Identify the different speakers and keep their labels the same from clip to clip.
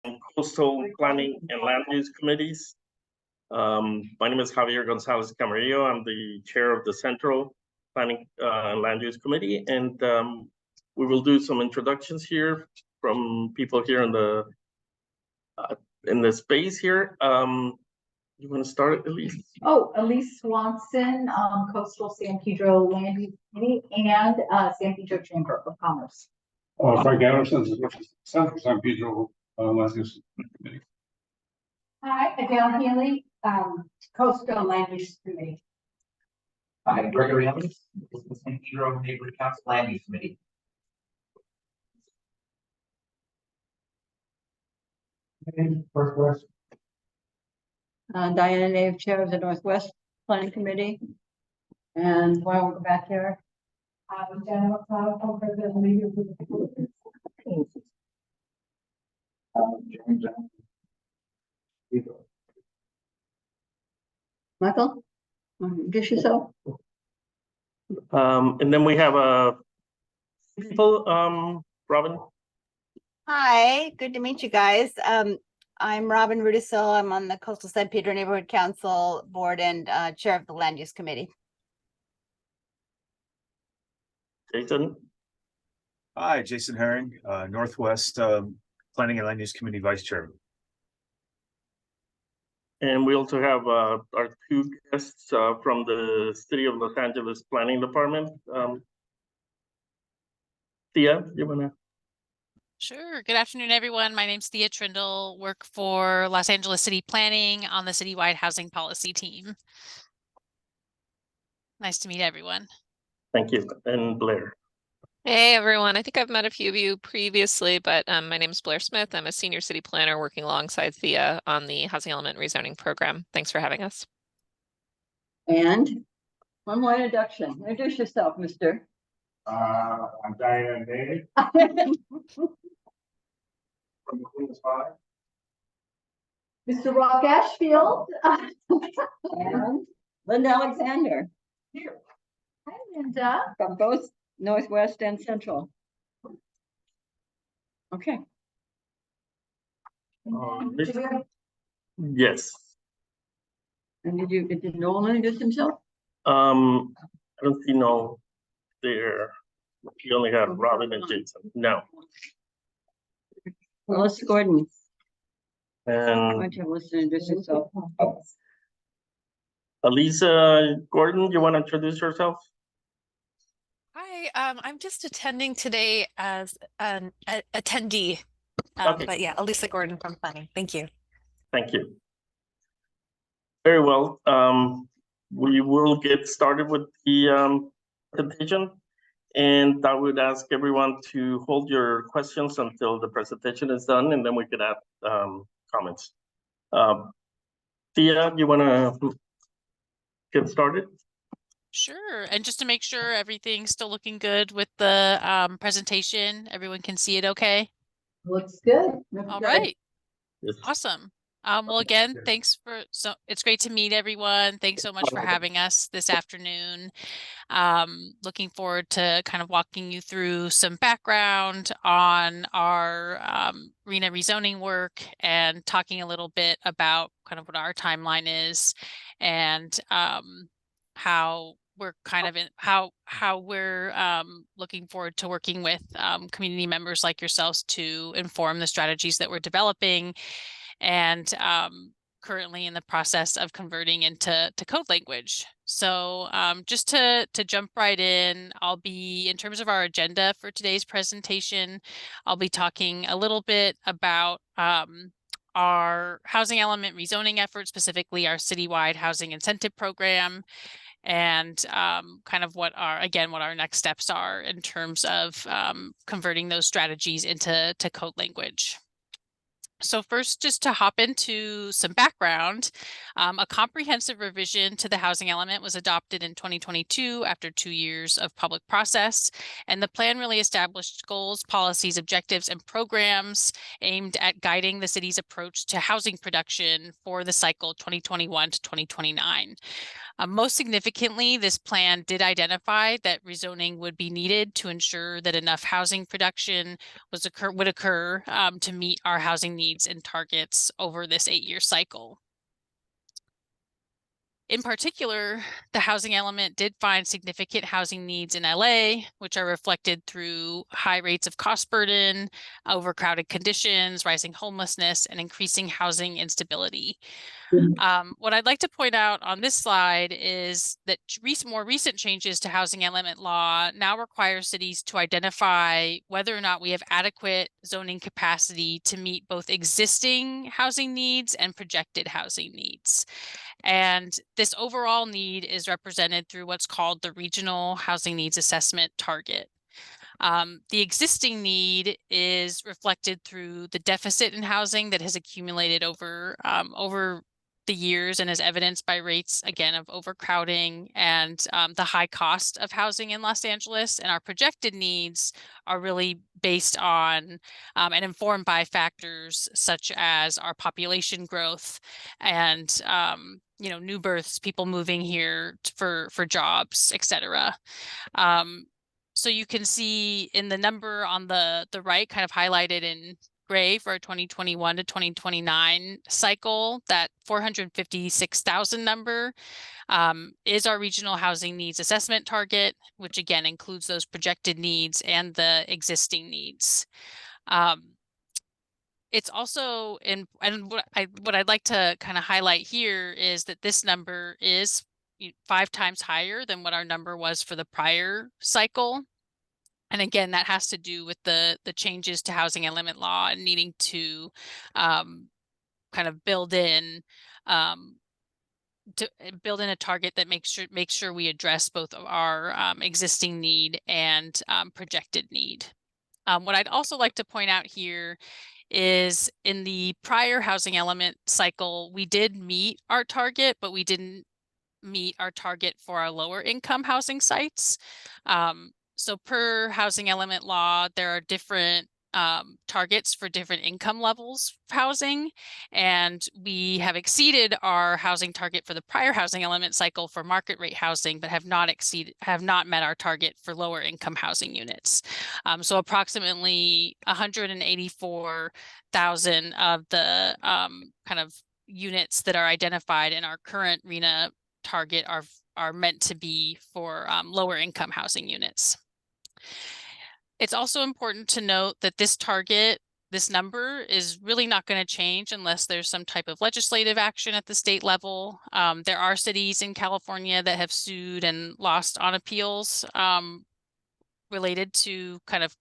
Speaker 1: Coastal Planning and Land Use Committees. My name is Javier Gonzalez Camarillo. I'm the chair of the Central Planning and Land Use Committee, and we will do some introductions here from people here in the space here. You want to start, Elise?
Speaker 2: Oh, Elise Swanson, Coastal San Pedro Land Use Committee and San Pedro Chamber of Commerce.
Speaker 3: Frank Anderson, Central San Pedro Land Use Committee.
Speaker 2: Hi, Adele Healy, Coastal Land Use Committee.
Speaker 4: Hi, Gregory Evans, San Pedro Neighborhood Council Land Use Committee.
Speaker 3: Northwest.
Speaker 5: Diana Nave, Chair of the Northwest Planning Committee. And while we go back here,
Speaker 2: Jenna McLeod, President of the League of Women.
Speaker 4: James
Speaker 5: Michael, introduce yourself.
Speaker 1: And then we have people, Robin.
Speaker 6: Hi, good to meet you guys. I'm Robin Rudisil. I'm on the Coastal San Pedro Neighborhood Council Board and Chair of the Land Use Committee.
Speaker 1: Jason.
Speaker 7: Hi, Jason Herring, Northwest Planning and Land Use Committee Vice Chairman.
Speaker 1: And we also have our two guests from the City of Los Angeles Planning Department. Thea, you wanna?
Speaker 8: Sure. Good afternoon, everyone. My name's Thea Trindle, work for Los Angeles City Planning on the citywide housing policy team. Nice to meet everyone.
Speaker 1: Thank you. And Blair.
Speaker 9: Hey everyone, I think I've met a few of you previously, but my name is Blair Smith. I'm a senior city planner working alongside Thea on the Housing Element Rezoning Program. Thanks for having us.
Speaker 5: And one more introduction. Introduce yourself, Mr.
Speaker 3: I'm Diana Nave from the Queen's Five.
Speaker 2: Mr. Rock Ashfield.
Speaker 5: And Linda Alexander
Speaker 2: Here. Hi, Linda.
Speaker 5: from both Northwest and Central. Okay.
Speaker 1: Yes.
Speaker 5: And did Nolan introduce himself?
Speaker 1: I don't see no there. You only have Robin and Jason. No.
Speaker 5: Melissa Gordon. Why
Speaker 1: And
Speaker 5: don't you Melissa introduce yourself?
Speaker 1: Elisa Gordon, you want to introduce yourself?
Speaker 8: Hi, I'm just attending today as an attendee.
Speaker 1: Okay.
Speaker 8: But yeah, Elisa Gordon from Planning. Thank you.
Speaker 1: Thank you. Very well. We will get started with the presentation. And I would ask everyone to hold your questions until the presentation is done, and then we could add comments. Thea, you want to get started?
Speaker 8: Sure. And just to make sure everything's still looking good with the presentation, everyone can see it okay?
Speaker 2: Looks good.
Speaker 8: All right.
Speaker 1: Yes.
Speaker 8: Awesome. Well, again, it's great to meet everyone. Thanks so much for having us this afternoon. Looking forward to kind of walking you through some background on our RHNA rezoning work and talking a little bit about kind of what our timeline is and how we're kind of how we're looking forward to working with community members like yourselves to inform the strategies that we're developing and currently in the process of converting into code language. So just to jump right in, in terms of our agenda for today's presentation, I'll be talking a little bit about our housing element rezoning efforts, specifically our citywide housing incentive program, and kind of what our next steps are in terms of converting those strategies into code language. So first, just to hop into some background, a comprehensive revision to the housing element was adopted in 2022 after 2 years of public process. And the plan really established goals, policies, objectives, and programs aimed at guiding the city's approach to housing production for the cycle 2021 to 2029. Most significantly, this plan did identify that rezoning would be needed to ensure that enough housing production would occur to meet our housing needs needs and targets over this 8-year cycle. In particular, the housing element did find significant housing needs in LA, which are reflected through high rates of cost burden, overcrowded conditions, rising homelessness, and increasing housing instability. What I'd like to point out on this slide is that more recent changes to housing element law now require cities to identify whether or not we have adequate zoning capacity to meet both existing housing needs and projected housing needs. And this overall need is represented through what's called the Regional Housing Needs Assessment Target. The existing need is reflected through the deficit in housing that has accumulated over the years and is evidenced by rates, again, of overcrowding and the high cost of housing in Los Angeles. And our projected needs are really based on and informed by factors such as our population growth and new births, people moving here for jobs, et cetera. So you can see in the number on the right, kind of highlighted in gray for our 2021 to 2029 cycle, that 456,000 number is our regional housing needs assessment target, which again includes those projected needs and the existing needs. It's also and what I'd like to kind of highlight here is that this number is 5 times higher than what our number was for the prior cycle. And again, that has to do with the changes to housing element law and needing to kind of build in a target that makes sure we address both of our existing need and projected need. What I'd also like to point out here is in the prior housing element cycle, we did meet our target, but we didn't meet our target for our lower income housing sites. So per housing element law, there are different targets for different income levels of housing, and we have exceeded our housing target for the prior housing element cycle for market rate housing, but have not met our target for lower income housing units. So approximately 184,000 of the kind of units that are identified in our current RHNA target are meant to be for lower income housing units. It's also important to note that this number is really not going to change unless there's some type of legislative action at the state level. There are cities in California that have sued and lost on appeals related to kind of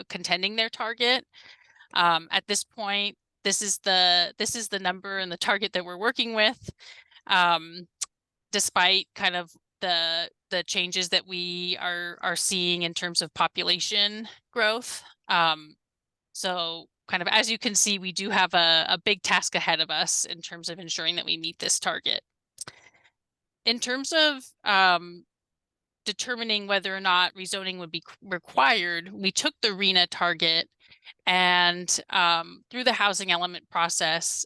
Speaker 8: contending their target. At this point, this is the number and the target that we're working with, despite kind of the changes that we are seeing in terms of population growth. So kind of as you can see, we do have a big task ahead of us in terms of ensuring that we meet this target. In terms of determining whether or not rezoning would be required, we took the RHNA target and through the housing element process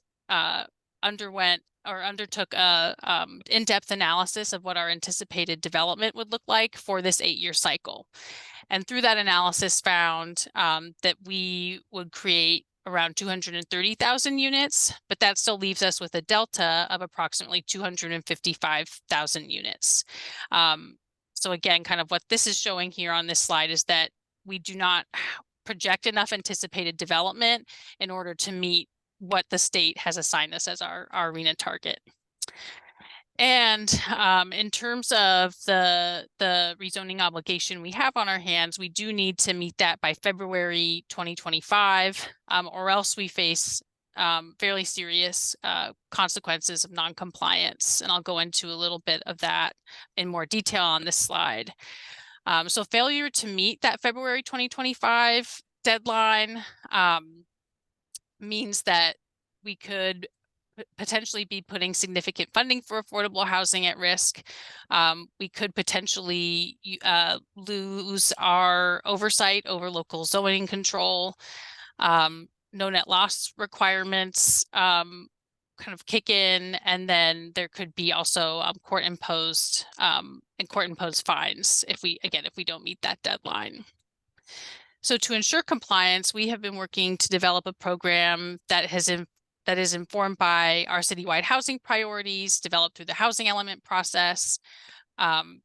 Speaker 8: undertook a in-depth analysis of what our anticipated development would look like for this 8-year cycle. And through that analysis found that we would create around 230,000 units, but that still leaves us with a delta of approximately 255,000 units. So again, kind of what this is showing here on this slide is that we do not project enough anticipated development in order to meet what the state has assigned us as our RHNA target. And in terms of the rezoning obligation we have on our hands, we do need to meet that by February 2025, or else we face fairly serious consequences of noncompliance. And I'll go into a little bit of that in more detail on this slide. So failure to meet that February 2025 deadline means that we could potentially be putting significant funding for affordable housing at risk. We could potentially lose our oversight over local zoning control. No net loss requirements kind of kick in, and then there could be also court imposed fines if we don't meet that deadline. So to ensure compliance, we have been working to develop a program that is informed by our citywide housing priorities developed through the housing element process,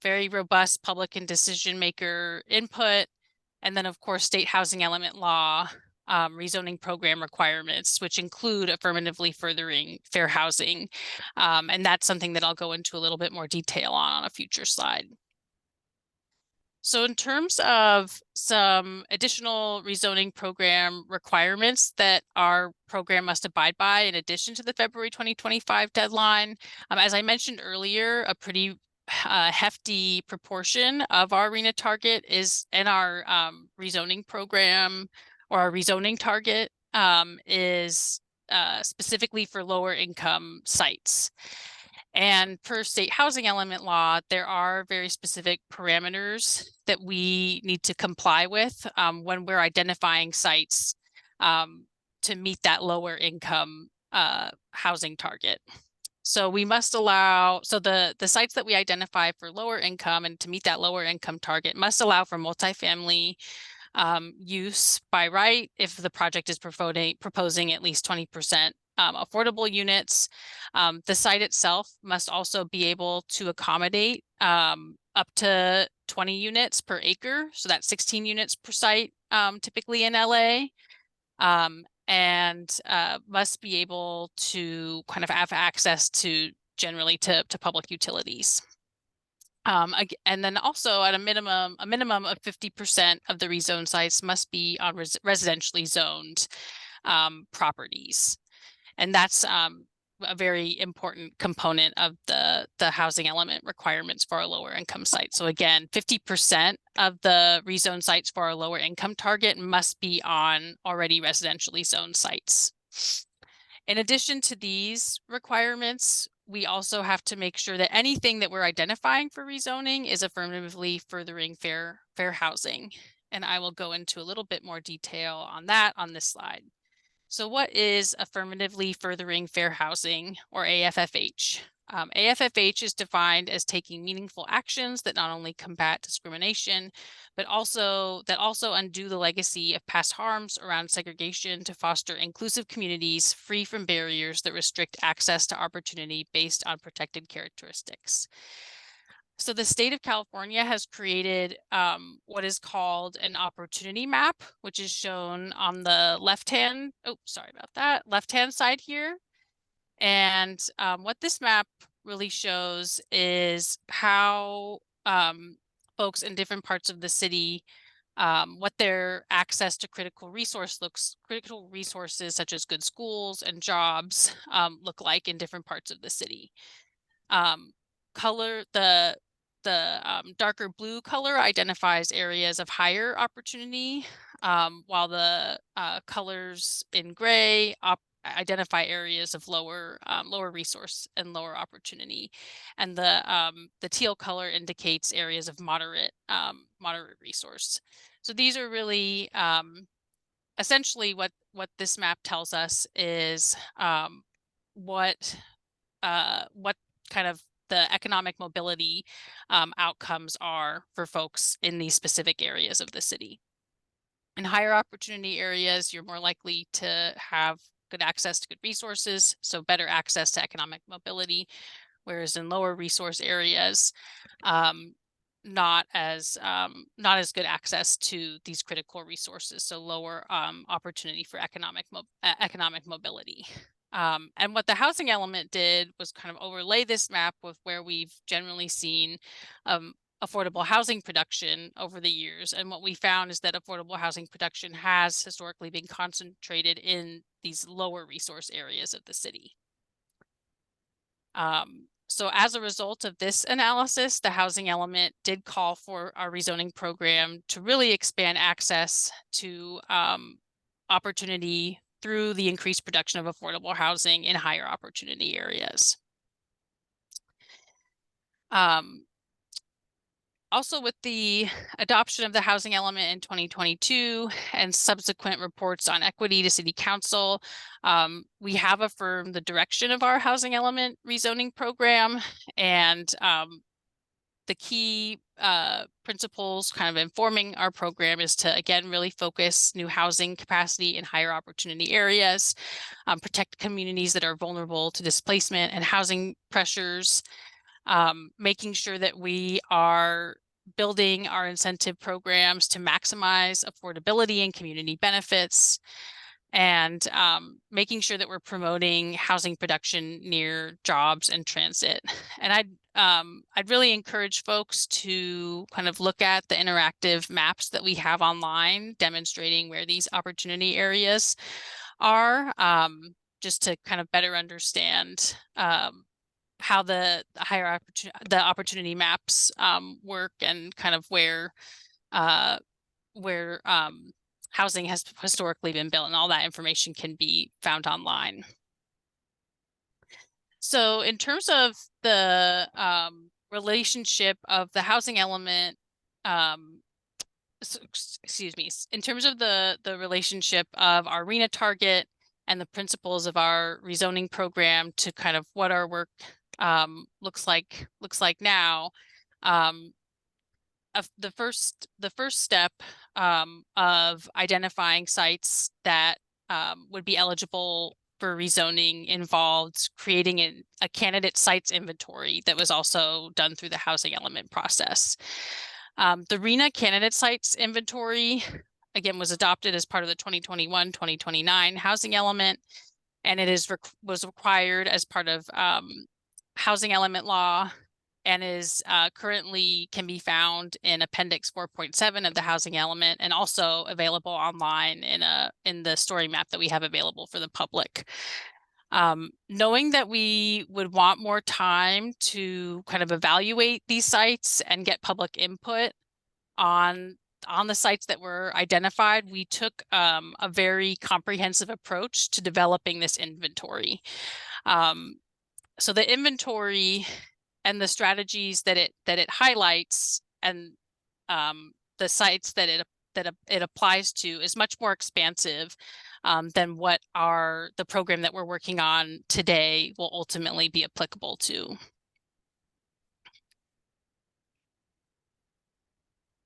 Speaker 8: very robust public and decision maker input, and then of course state housing element law, rezoning program requirements, which include affirmatively furthering fair housing. And that's something that I'll go into a little bit more detail on a future slide. So in terms of some additional rezoning program requirements that our program must abide by in addition to the February 2025 deadline, as I mentioned earlier, a pretty hefty proportion of our RENA target is in our rezoning program, or our rezoning target is specifically for lower income sites. And per state housing element law, there are very specific parameters that we need to comply with when we're identifying sites to meet that lower income housing target. So we must allow, so the sites that we identify for lower income and to meet that lower income target must allow for multifamily use by right if the project is proposing at least 20% affordable units. The site itself must also be able to accommodate up to 20 units per acre. So that's 16 units per site, typically in LA. And must be able to kind of have access to generally to public utilities. And then also at a minimum of 50% of the rezoned sites must be on residentially zoned properties. And that's a very important component of the housing element requirements for our lower income sites. So again, 50% of the rezoned sites for our lower income target must be on already residentially zoned sites. In addition to these requirements, we also have to make sure that anything that we're identifying for rezoning is affirmatively furthering fair housing. And I will go into a little bit more detail on that on this slide. So what is affirmatively furthering fair housing, or AFFH? AFFH is defined as taking meaningful actions that not only combat discrimination, but also undo the legacy of past harms around segregation to foster inclusive communities free from barriers that restrict access to opportunity based on protected characteristics. So the state of California has created what is called an opportunity map, which is shown on the left-hand side here. And what this map really shows is how folks in different parts of the city, what their access to critical resources such as good schools and jobs look like in different parts of the city. The darker blue color identifies areas of higher opportunity, while the colors in gray identify areas of lower resource and lower opportunity, and the teal color indicates areas of moderate resource. So these are really essentially what this map tells us is what kind of the economic mobility outcomes are for folks in these specific areas of the city. In higher opportunity areas, you're more likely to have good access to good resources, so better access to economic mobility, whereas in lower resource areas, not as good access to these critical resources, so lower opportunity for economic mobility. And what the housing element did was kind of overlay this map with where we've generally seen affordable housing production over the years. And what we found is that affordable housing production has historically been concentrated in these lower resource areas of the city. So as a result of this analysis, the housing element did call for our rezoning program to really expand access to opportunity through the increased production of affordable housing in higher opportunity areas. Also, with the adoption of the housing element in 2022 and subsequent reports on equity to City Council, we have affirmed the direction of our housing element rezoning program, and the key principles kind of informing our program is to, again, really focus new housing capacity in higher opportunity areas, protect communities that are vulnerable to displacement and housing pressures, making sure that we are building our incentive programs to maximize affordability and community benefits, and making sure that we're promoting housing production near jobs and transit. And I'd really encourage folks to kind of look at the interactive maps that we have online demonstrating where these opportunity areas are, just to kind of better understand how the opportunity maps work, and kind of where housing has historically been built, and all that information can be found online. So in terms of the relationship of the housing element, excuse me, in terms of the relationship of our RENA target and the principles of our rezoning program to kind of what our work looks like now, the first step of identifying sites that would be eligible for rezoning involved creating a candidate sites inventory that was also done through the housing element process. The RENA candidate sites inventory, again, was adopted as part of the 2021-2029 housing element, and it was required as part of housing element law, and is currently can be found in Appendix 4.7 of the housing element, and also available online in the story map that we have available for the public. Knowing that we would want more time to kind of evaluate these sites and get public input on the sites that were identified, we took a very comprehensive approach to developing this inventory. So the inventory and the strategies that it highlights, and the sites that it applies to, is much more expansive than what the program that we're working on today will ultimately be applicable to.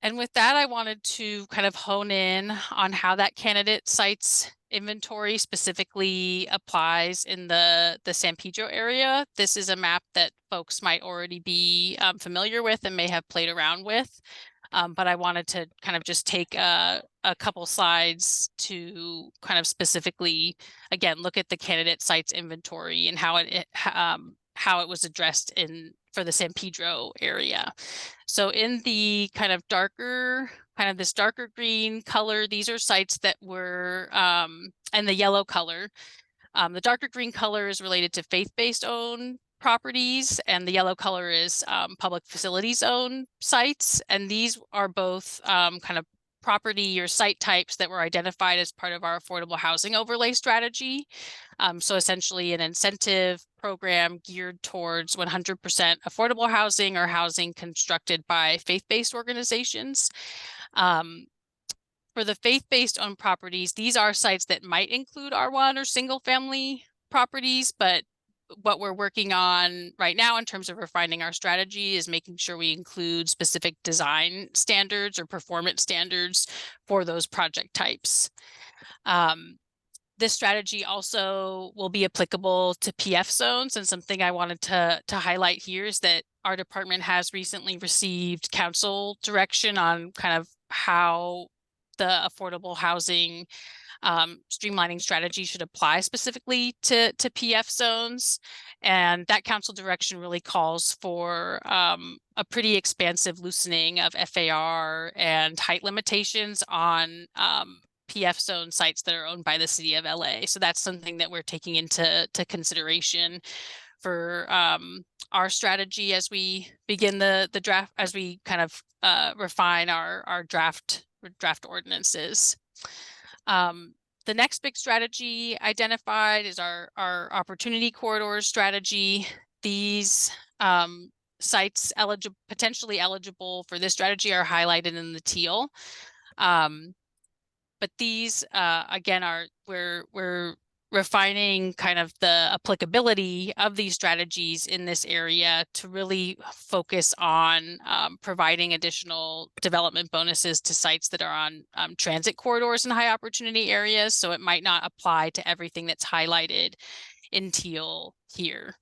Speaker 8: And with that, I wanted to kind of hone in on how that candidate sites inventory specifically applies in the San Pedro area. This is a map that folks might already be familiar with and may have played around with. But I wanted to kind of just take a couple slides to kind of specifically, again, look at the candidate sites inventory and how it was addressed for the San Pedro area. So in the kind of this darker green color, these are sites that were, and the yellow color. The darker green color is related to faith-based owned properties, and the yellow color is public facilities owned sites. And these are both kind of property or site types that were identified as part of our affordable housing overlay strategy. So essentially an incentive program geared towards 100% affordable housing or housing constructed by faith-based organizations. For the faith-based owned properties, these are sites that might include R1 or single family properties, but what we're working on right now in terms of refining our strategy is making sure we include specific design standards or performance standards for those project types. This strategy also will be applicable to PF zones, and something I wanted to highlight here is that our department has recently received council direction on kind of how the affordable housing streamlining strategy should apply specifically to PF zones. And that council direction really calls for a pretty expansive loosening of FAR and height limitations on PF zone sites that are owned by the city of LA. So that's something that we're taking into consideration for our strategy as we begin the draft, as we kind of refine our draft ordinances. The next big strategy identified is our opportunity corridors strategy. These sites potentially eligible for this strategy are highlighted in the teal. But these again we're refining kind of the applicability of these strategies in this area to really focus on providing additional development bonuses to sites that are on transit corridors and high opportunity areas. So it might not apply to everything that's highlighted in teal here.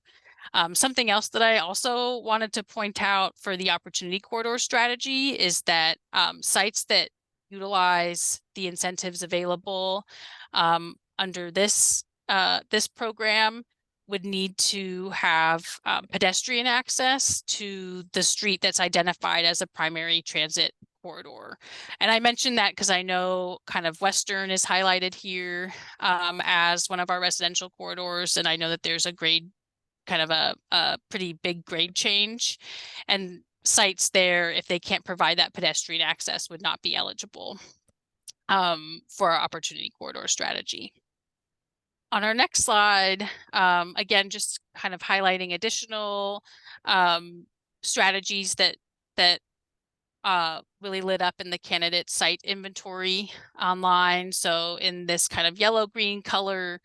Speaker 8: Something else that I also wanted to point out for the opportunity corridor strategy is that sites that utilize the incentives available under this program would need to have pedestrian access to the street that's identified as a primary transit corridor. And I mentioned that because I know kind of Western is highlighted here as one of our residential corridors, and I know that there's a grade, kind of a pretty big grade change, and sites there, if they can't provide that pedestrian access, would not be eligible for our opportunity corridor strategy. On our next slide, again, just kind of highlighting additional strategies that really lit up in the candidate site inventory online. So in this kind of yellow-green color,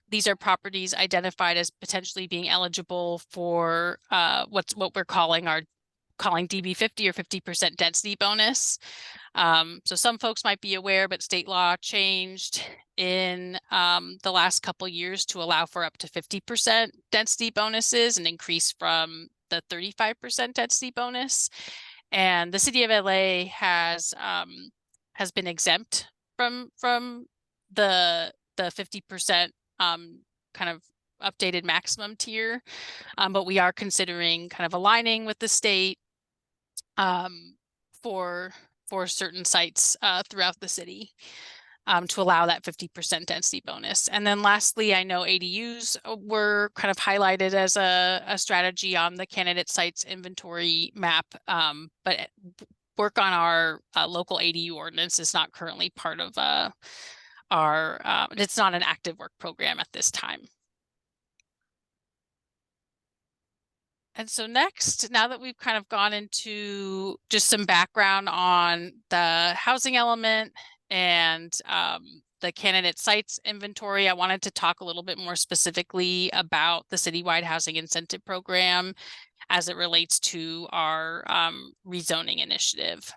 Speaker 8: these are properties identified as potentially being eligible for what we're calling DB 50 or 50% density bonus. So some folks might be aware, but state law changed in the last couple years to allow for up to 50% density bonuses, and increase from the 35% density bonus. And the city of LA has been exempt from the 50% kind of updated maximum tier, but we are considering kind of aligning with the state for certain sites throughout the city to allow that 50% density bonus. And then lastly, I know ADUs were kind of highlighted as a strategy on the candidate sites inventory map, but work on our local ADU ordinance is not currently part of it's not an active work program at this time. And so next, now that we've kind of gone into just some background on the housing element and the candidate sites inventory, I wanted to talk a little bit more specifically about the citywide housing incentive program as it relates to our rezoning initiative.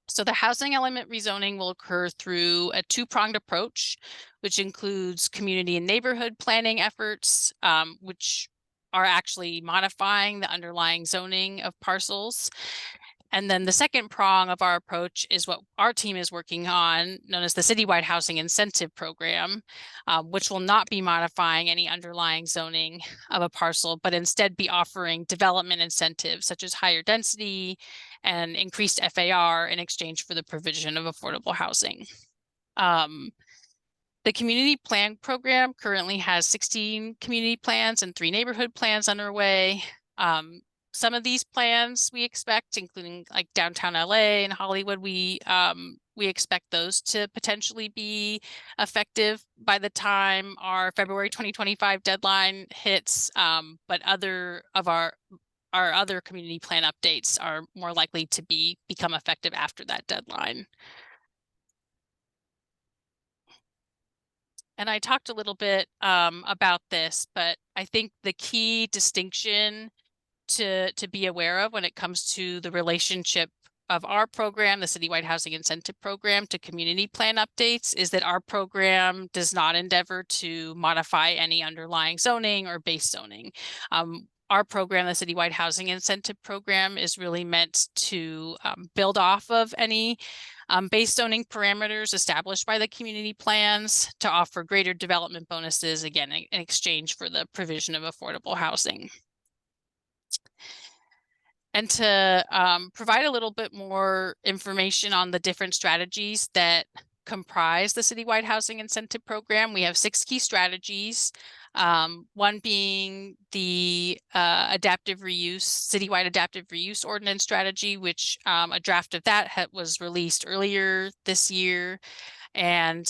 Speaker 8: So the housing element rezoning will occur through a two-pronged approach, which includes community and neighborhood planning efforts, which are actually modifying the underlying zoning of parcels. And then the second prong of our approach is what our team is working on, known as the Citywide Housing Incentive Program, which will not be modifying any underlying zoning of a parcel, but instead be offering development incentives such as higher density and increased FAR in exchange for the provision of affordable housing. The community plan program currently has 16 community plans and 3 neighborhood plans underway. Some of these plans we expect, including like downtown LA and Hollywood, we expect those to potentially be effective by the time our February 2025 deadline hits. But other of our other community plan updates are more likely to become effective after that deadline. And I talked a little bit about this, but I think the key distinction to be aware of when it comes to the relationship of our program, the Citywide Housing Incentive Program, to community plan updates is that our program does not endeavor to modify any underlying zoning or base zoning. Our program, the Citywide Housing Incentive Program, is really meant to build off of any base zoning parameters established by the community plans to offer greater development bonuses, again, in exchange for the provision of affordable housing. And to provide a little bit more information on the different strategies that comprise the Citywide Housing Incentive Program, we have 6 key strategies. One being the adaptive reuse, Citywide Adaptive Reuse Ordinance Strategy, which a draft of that was released earlier this year. And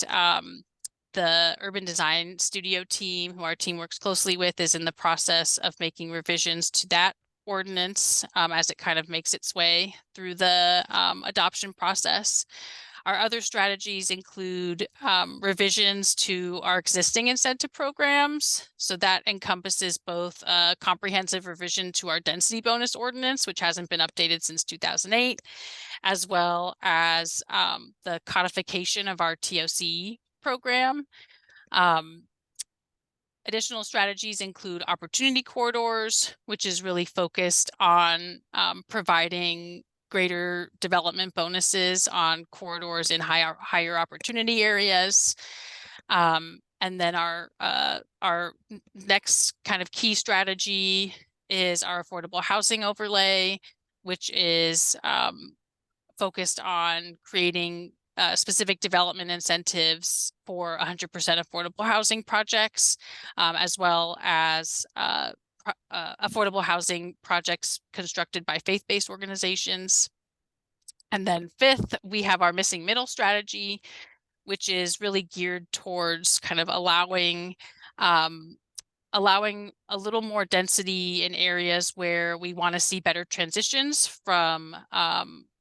Speaker 8: the Urban Design Studio team, who our team works closely with, is in the process of making revisions to that ordinance as it kind of makes its way through the adoption process. Our other strategies include revisions to our existing incentive programs. So that encompasses both a comprehensive revision to our density bonus ordinance, which hasn't been updated since 2008, as well as the codification of our TOC program. Additional strategies include opportunity corridors, which is really focused on providing greater development bonuses on corridors in higher opportunity areas. And then our next kind of key strategy is our affordable housing overlay, which is focused on creating specific development incentives for 100% affordable housing projects, as well as affordable housing projects constructed by faith-based organizations. And then fifth, we have our missing middle strategy, which is really geared towards kind of allowing a little more density in areas where we want to see better transitions from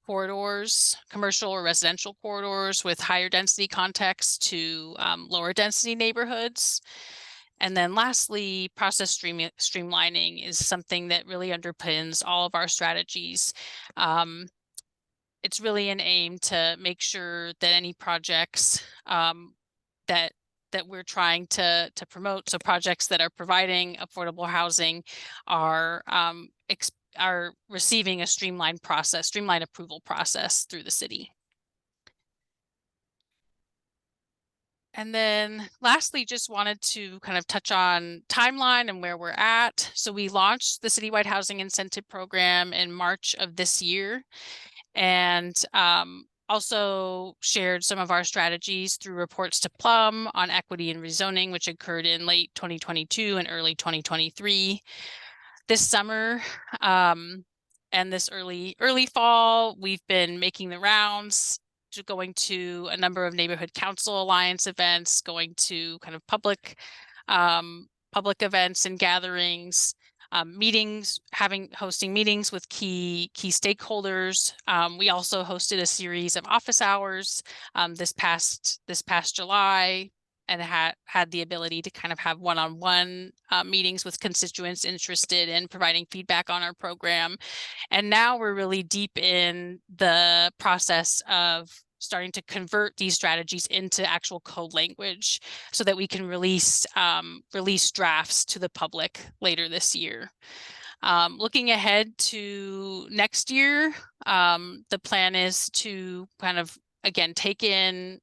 Speaker 8: corridors, commercial or residential corridors with higher density context to lower density neighborhoods. And then lastly, process streamlining is something that really underpins all of our strategies. It's really an aim to make sure that any projects that we're trying to promote, so projects that are providing affordable housing are receiving a streamlined approval process through the city. And then lastly, just wanted to kind of touch on timeline and where we're at. So we launched the citywide housing incentive program in March of this year, and also shared some of our strategies through reports to Plum on equity and rezoning, which occurred in late 2022 and early 2023. This summer and this early fall, we've been making the rounds, going to a number of neighborhood council alliance events, going to kind of public events and gatherings, hosting meetings with key stakeholders. We also hosted a series of office hours this past July, and had the ability to kind of have one-on-one meetings with constituents interested in providing feedback on our program. And now we're really deep in the process of starting to convert these strategies into actual code language so that we can release drafts to the public later this year. Looking ahead to next year, the plan is to kind of, again, take in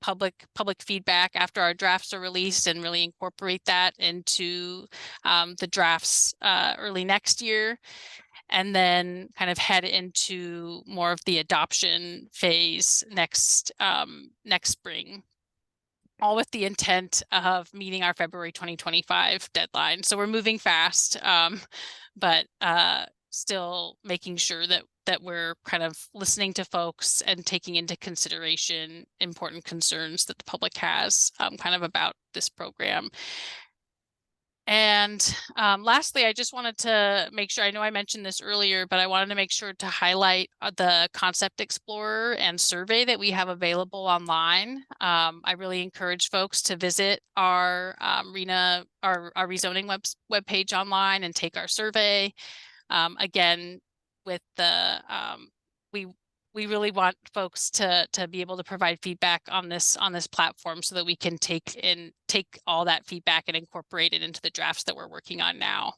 Speaker 8: public feedback after our drafts are released and really incorporate that into the drafts early next year, and then kind of head into more of the adoption phase next spring, all with the intent of meeting our February 2025 deadline. So we're moving fast, but still making sure that we're kind of listening to folks and taking into consideration important concerns that the public has kind of about this program. And lastly, I just wanted to make sure, I know I mentioned this earlier, but I wanted to make sure to highlight the Concept Explorer and survey that we have available online. I really encourage folks to visit our rezoning webpage online and take our survey. Again, with the we really want folks to be able to provide feedback on this platform so that we can take all that feedback and incorporate it into the drafts that we're working on now.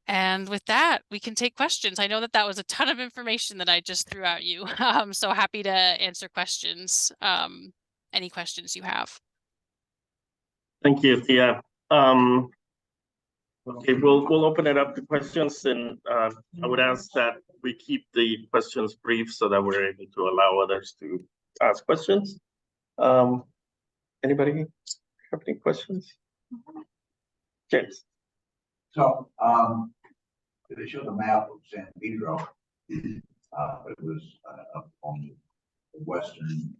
Speaker 8: And with that, we can take questions. I know that was a ton of information that I just threw at you. So happy to answer questions. Any questions you have.
Speaker 1: Thank you, Thea. Okay, we'll open it up to questions, and I would ask that we keep the questions brief so that we're able to allow others to ask questions. Anybody have any questions? James.
Speaker 10: So, they showed the map of San Pedro. It was up on the western.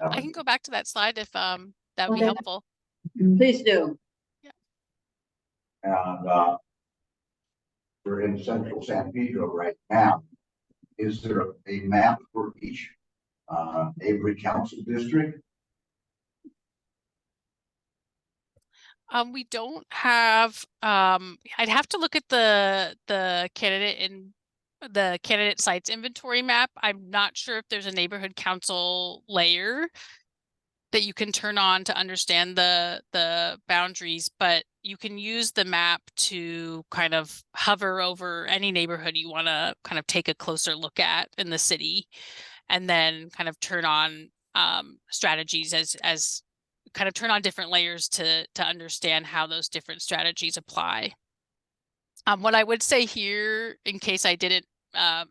Speaker 8: I can go back to that slide if that would be helpful.
Speaker 5: Please do.
Speaker 10: And we're in central San Pedro right now. is there a map for each neighborhood council district?
Speaker 8: We don't have, I'd have to look at the candidate sites inventory map. I'm not sure if there's a neighborhood council layer that you can turn on to understand the boundaries, but you can use the map to kind of hover over any neighborhood you want to kind of take a closer look at in the city, and then kind of turn on strategies as kind of turn on different layers to understand how those different strategies apply. What I would say here, in case I didn't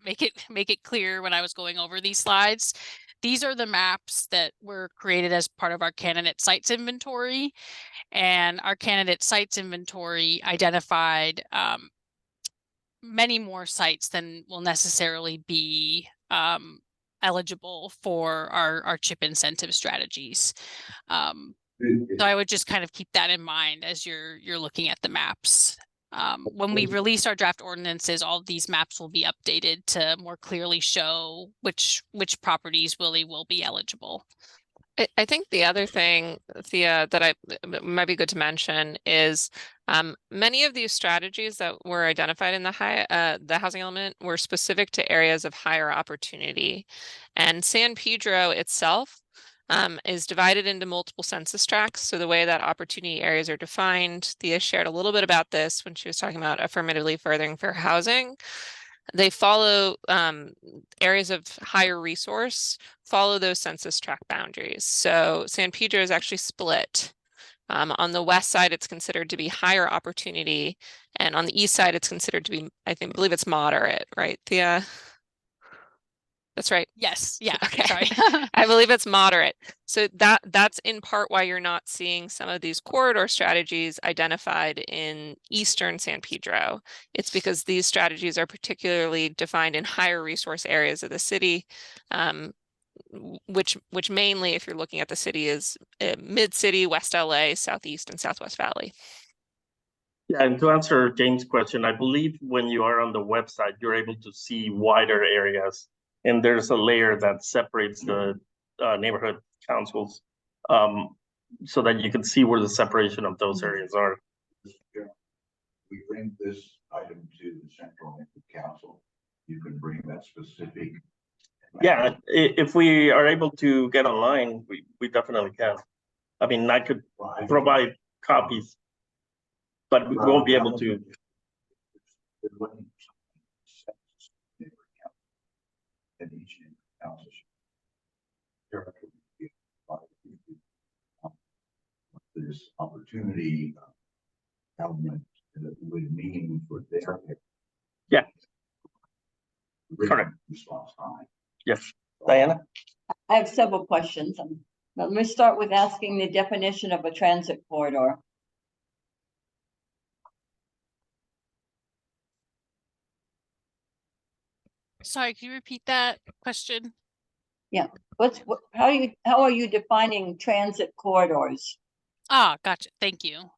Speaker 8: make it clear when I was going over these slides, these are the maps that were created as part of our candidate sites inventory, and our candidate sites inventory identified many more sites than will necessarily be eligible for our chip incentive strategies. So I would just kind of keep that in mind as you're looking at the maps. When we release our draft ordinances, all of these maps will be updated to more clearly show which properties really will be eligible.
Speaker 9: I think the other thing, Thea, that might be good to mention is many of these strategies that were identified in the housing element were specific to areas of higher opportunity, and San Pedro itself is divided into multiple census tracts. So the way that opportunity areas are defined, Thea shared a little bit about this when she was talking about affirmatively furthering fair housing. They follow areas of higher resource, follow those census tract boundaries. So San Pedro is actually split. On the west side, it's considered to be higher opportunity, and on the east side, it's considered to be, believe it's moderate, right, Thea? That's right.
Speaker 8: Yes. Yeah.
Speaker 9: Okay.
Speaker 8: Sorry.
Speaker 9: I believe it's moderate. So that's in part why you're not seeing some of these corridor strategies identified in Eastern San Pedro. It's because these strategies are particularly defined in higher resource areas of the city, which mainly, if you're looking at the city, is mid-city, West LA, Southeast, and Southwest Valley.
Speaker 1: Yeah, and to answer James' question, I believe when you are on the website, you're able to see wider areas. And there's a layer that separates the neighborhood councils, so that you can see where the separation of those areas are.
Speaker 10: We bring this item to the Central Neighborhood Council. You can bring that specific.
Speaker 1: Yeah, if we are able to get online, we definitely can. I mean, I could provide copies, but we won't be able to.
Speaker 10: And each council. This opportunity element that would mean for their.
Speaker 1: Yeah. Correct.
Speaker 10: Response time.
Speaker 1: Yes, Diana?
Speaker 5: I have several questions. Let me start with asking the definition of a transit corridor.
Speaker 8: Sorry, can you repeat that question?
Speaker 5: Yeah, how are you defining transit corridors?
Speaker 8: Ah, gotcha. Thank you.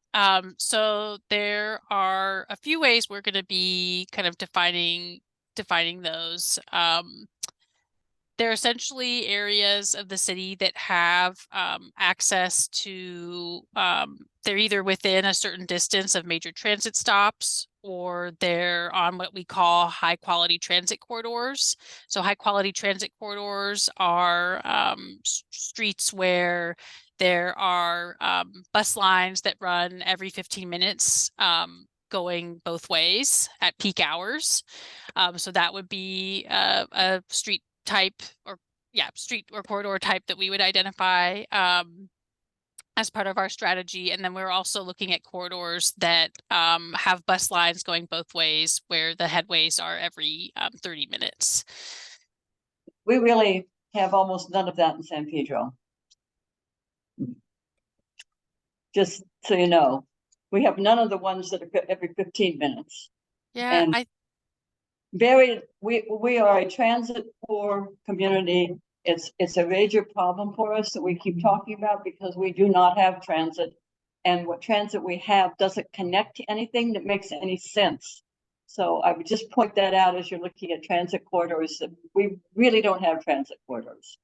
Speaker 8: So there are a few ways we're going to be kind of defining those. They're essentially areas of the city that have access to, they're either within a certain distance of major transit stops, or they're on what we call high quality transit corridors. So high quality transit corridors are streets where there are bus lines that run every 15 minutes going both ways at peak hours. So that would be a street type, or street or corridor type that we would identify as part of our strategy. And then we're also looking at corridors that have bus lines going both ways, where the headways are every 30 minutes.
Speaker 5: We really have almost none of that in San Pedro. Just so you know, we have none of the ones that are every 15 minutes.
Speaker 8: Yeah,
Speaker 5: and we are a transit poor community. It's a major problem for us that we keep talking about, because we do not have transit, and what transit we have doesn't connect to anything that makes any sense. So I would just point that out as you're looking at transit corridors, that we really don't have transit corridors.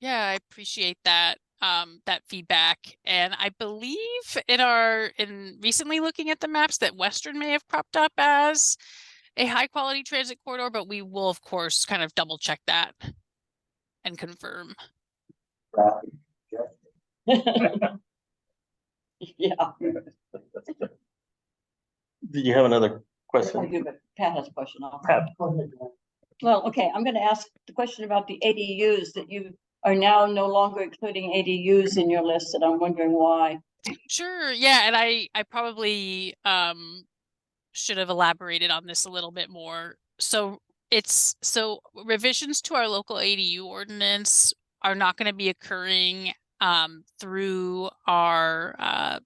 Speaker 8: Yeah, I appreciate that that feedback. And I believe in recently looking at the maps that Western may have cropped up as a high quality transit corridor, but we will of course kind of double check that and confirm.
Speaker 5: Yeah.
Speaker 1: Did you have another
Speaker 5: I
Speaker 1: question?
Speaker 5: do, but Pat has a question.
Speaker 1: Pat.
Speaker 5: Well, okay, I'm gonna ask the question about the ADUs that you are now no longer including ADUs in your list, and I'm wondering why.
Speaker 8: Sure, yeah, and I probably should have elaborated on this a little bit more. So revisions to our local ADU ordinance are not going to be occurring through our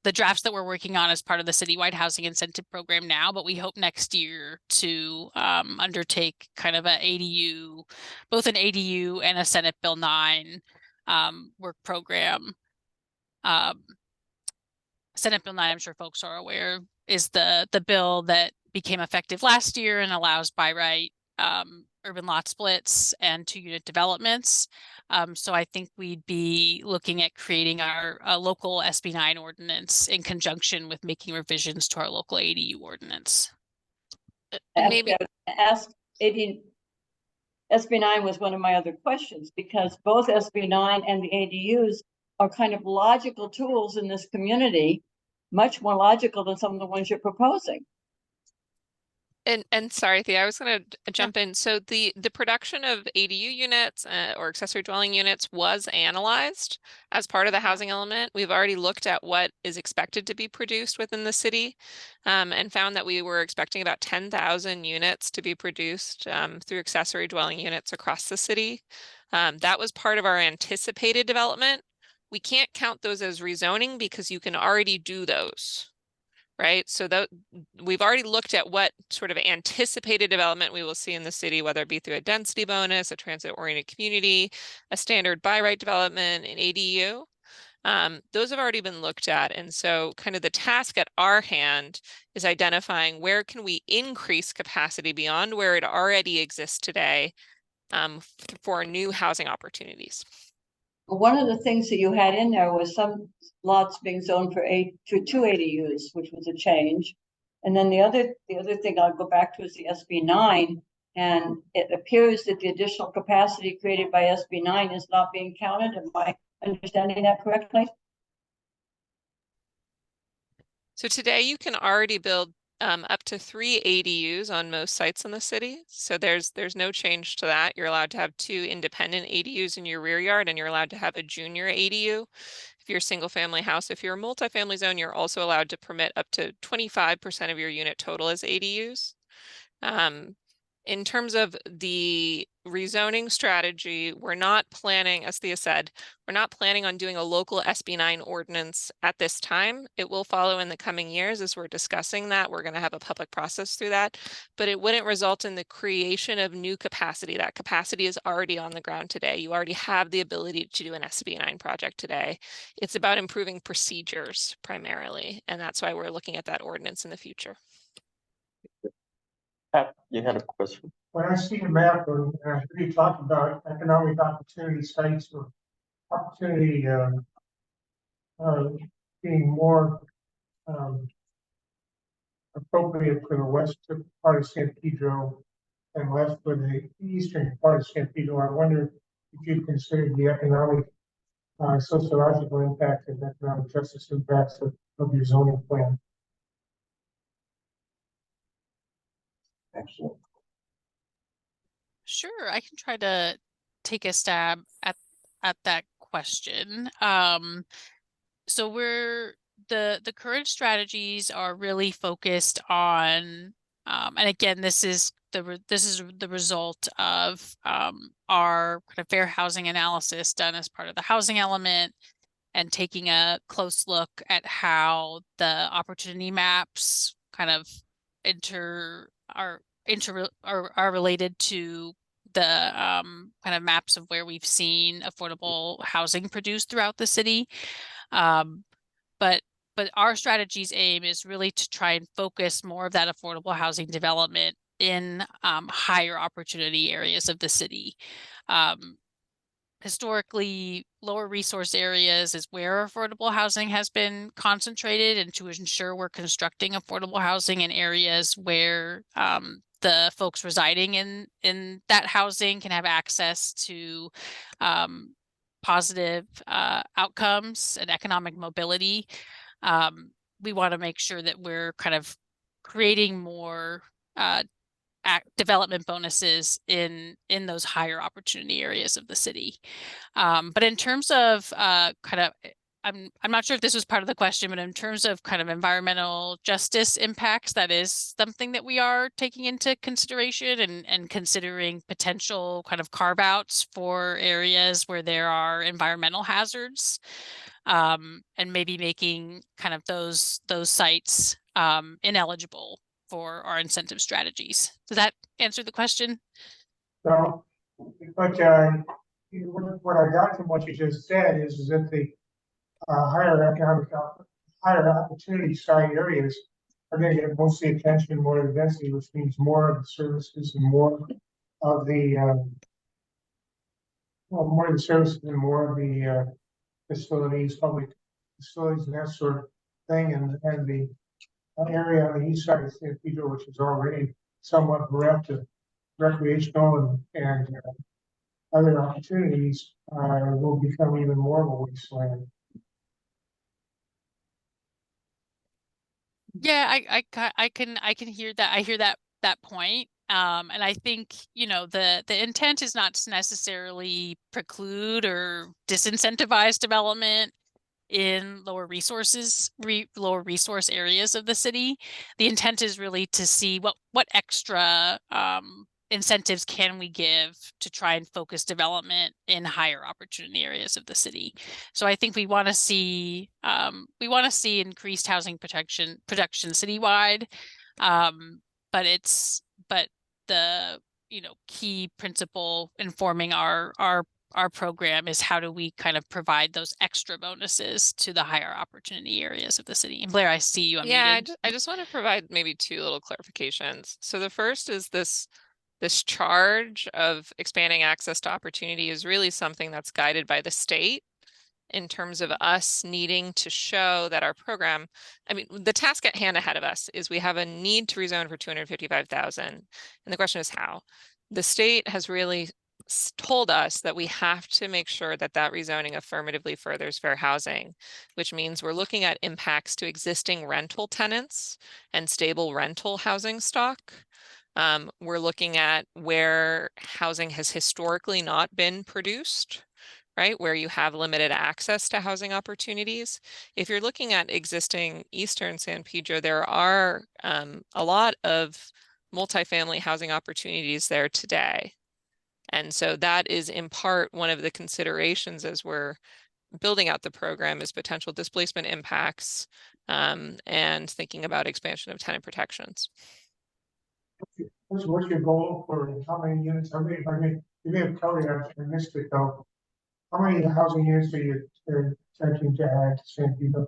Speaker 8: the drafts that we're working on as part of the citywide housing incentive program now, but we hope next year to undertake kind of both an ADU and a Senate Bill 9 work program. Senate Bill 9, I'm sure folks are aware, is the bill that became effective last year and allows by right urban lot splits and 2-unit developments. So I think we'd be looking at creating our local SB 9 ordinance in conjunction with making revisions to our local ADU ordinance.
Speaker 9: And maybe
Speaker 5: ask SB 9 was one of my other questions, because both SB 9 and the ADUs are kind of logical tools in this community, much more logical than some of the ones you're proposing.
Speaker 9: And sorry, Thea, I was going to jump in. So the production of ADU units or accessory dwelling units was analyzed as part of the housing element. We've already looked at what is expected to be produced within the city, and found that we were expecting about 10,000 units to be produced through accessory dwelling units across the city. That was part of our anticipated development. We can't count those as rezoning because you can already do those. Right, so we've already looked at what sort of anticipated development we will see in the city, whether it be through a density bonus, a transit-oriented community, a standard by right development, an ADU. Those have already been looked at, and so kind of the task at our hand is identifying where can we increase capacity beyond where it already exists today for new housing opportunities.
Speaker 5: One of the things that you had in there was some lots being zoned for 2 ADUs, which was a change. And then the other thing I'll go back to is the SB 9. And it appears that the additional capacity created by SB 9 is not being counted. Am I understanding that correctly?
Speaker 9: So today you can already build up to 3 ADUs on most sites in the city. So there's no change to that. You're allowed to have 2 independent ADUs in your rear yard, and you're allowed to have a junior ADU. If you're a single family house, if you're a multifamily zone, you're also allowed to permit up to 25% of your unit total as ADUs. In terms of the rezoning strategy, we're not planning, as Thea said, we're not planning on doing a local SB 9 ordinance at this time. It will follow in the coming years as we're discussing that. We're going to have a public process through that, but it wouldn't result in the creation of new capacity. That capacity is already on the ground today. You already have the ability to do an SB 9 project today. It's about improving procedures primarily, and that's why we're looking at that ordinance in the future.
Speaker 1: Pat, you had a question.
Speaker 11: When I see the map, and I hear you talk about economic opportunity sites or opportunity being more appropriate for the west part of San Pedro and less for the eastern part of San Pedro, I wonder if you've considered the economic, sociological impact and economic justice impacts of your zoning plan.
Speaker 10: Excellent.
Speaker 8: Sure, I can try to take a stab at that question. So the current strategies are really focused on, and again, this is the result of our kind of fair housing analysis done as part of the housing element, and taking a close look at how the opportunity maps kind of are related to the kind of maps of where we've seen affordable housing produced throughout the city. But but our strategy's aim is really to try and focus more of that affordable housing development in higher opportunity areas of the city. Historically, lower resource areas is where affordable housing has been concentrated, and to ensure we're constructing affordable housing in areas where the folks residing in that housing can have access to positive outcomes and economic mobility. We want to make sure that we're kind of creating more development bonuses in those higher opportunity areas of the city. But in terms of kind of, I'm not sure if this was part of the question, but in terms of kind of environmental justice impacts, that is something that we are taking into consideration and considering potential kind of carve outs for areas where there are environmental hazards, and maybe making kind of those sites ineligible for our incentive strategies. Does that answer the question?
Speaker 11: So, but what I got from what you just said is that the higher opportunity site areas are going to get mostly attention, more of the density, which means more of the services and more of the more of the services and more of the facilities, public facilities, and that sort of thing, and the area on the east side of San Pedro, which is already somewhat bereft of recreational and other opportunities, will become even more of a wasteland.
Speaker 8: Yeah, I can hear that. I hear that point. And I think, you know, the intent is not to necessarily preclude or disincentivize development in lower resource areas of the city. The intent is really to see what extra incentives can we give to try and focus development in higher opportunity areas of the city. So I think we want to see increased housing production citywide. But the key principle informing our program is how do we kind of provide those extra bonuses to the higher opportunity areas of the city. And Blair, I see you unmuted.
Speaker 9: Yeah, I just want to provide maybe two little clarifications. So the first is this charge of expanding access to opportunity is really something that's guided by the state in terms of us needing to show that our program, I mean, the task at hand ahead of us is we have a need to rezone for 255,000. And the question is how? The state has really told us that we have to make sure that rezoning affirmatively furthers fair housing, which means we're looking at impacts to existing rental tenants and stable rental housing stock. We're looking at where housing has historically not been produced, right? Where you have limited access to housing opportunities. If you're looking at existing Eastern San Pedro, there are a lot of multifamily housing opportunities there today. And so that is in part one of the considerations as we're building out the program is potential displacement impacts and thinking about expansion of tenant protections.
Speaker 11: What's your goal for how many units? You may have covered it, I missed it though. How many housing units are you attempting to add to San Pedro?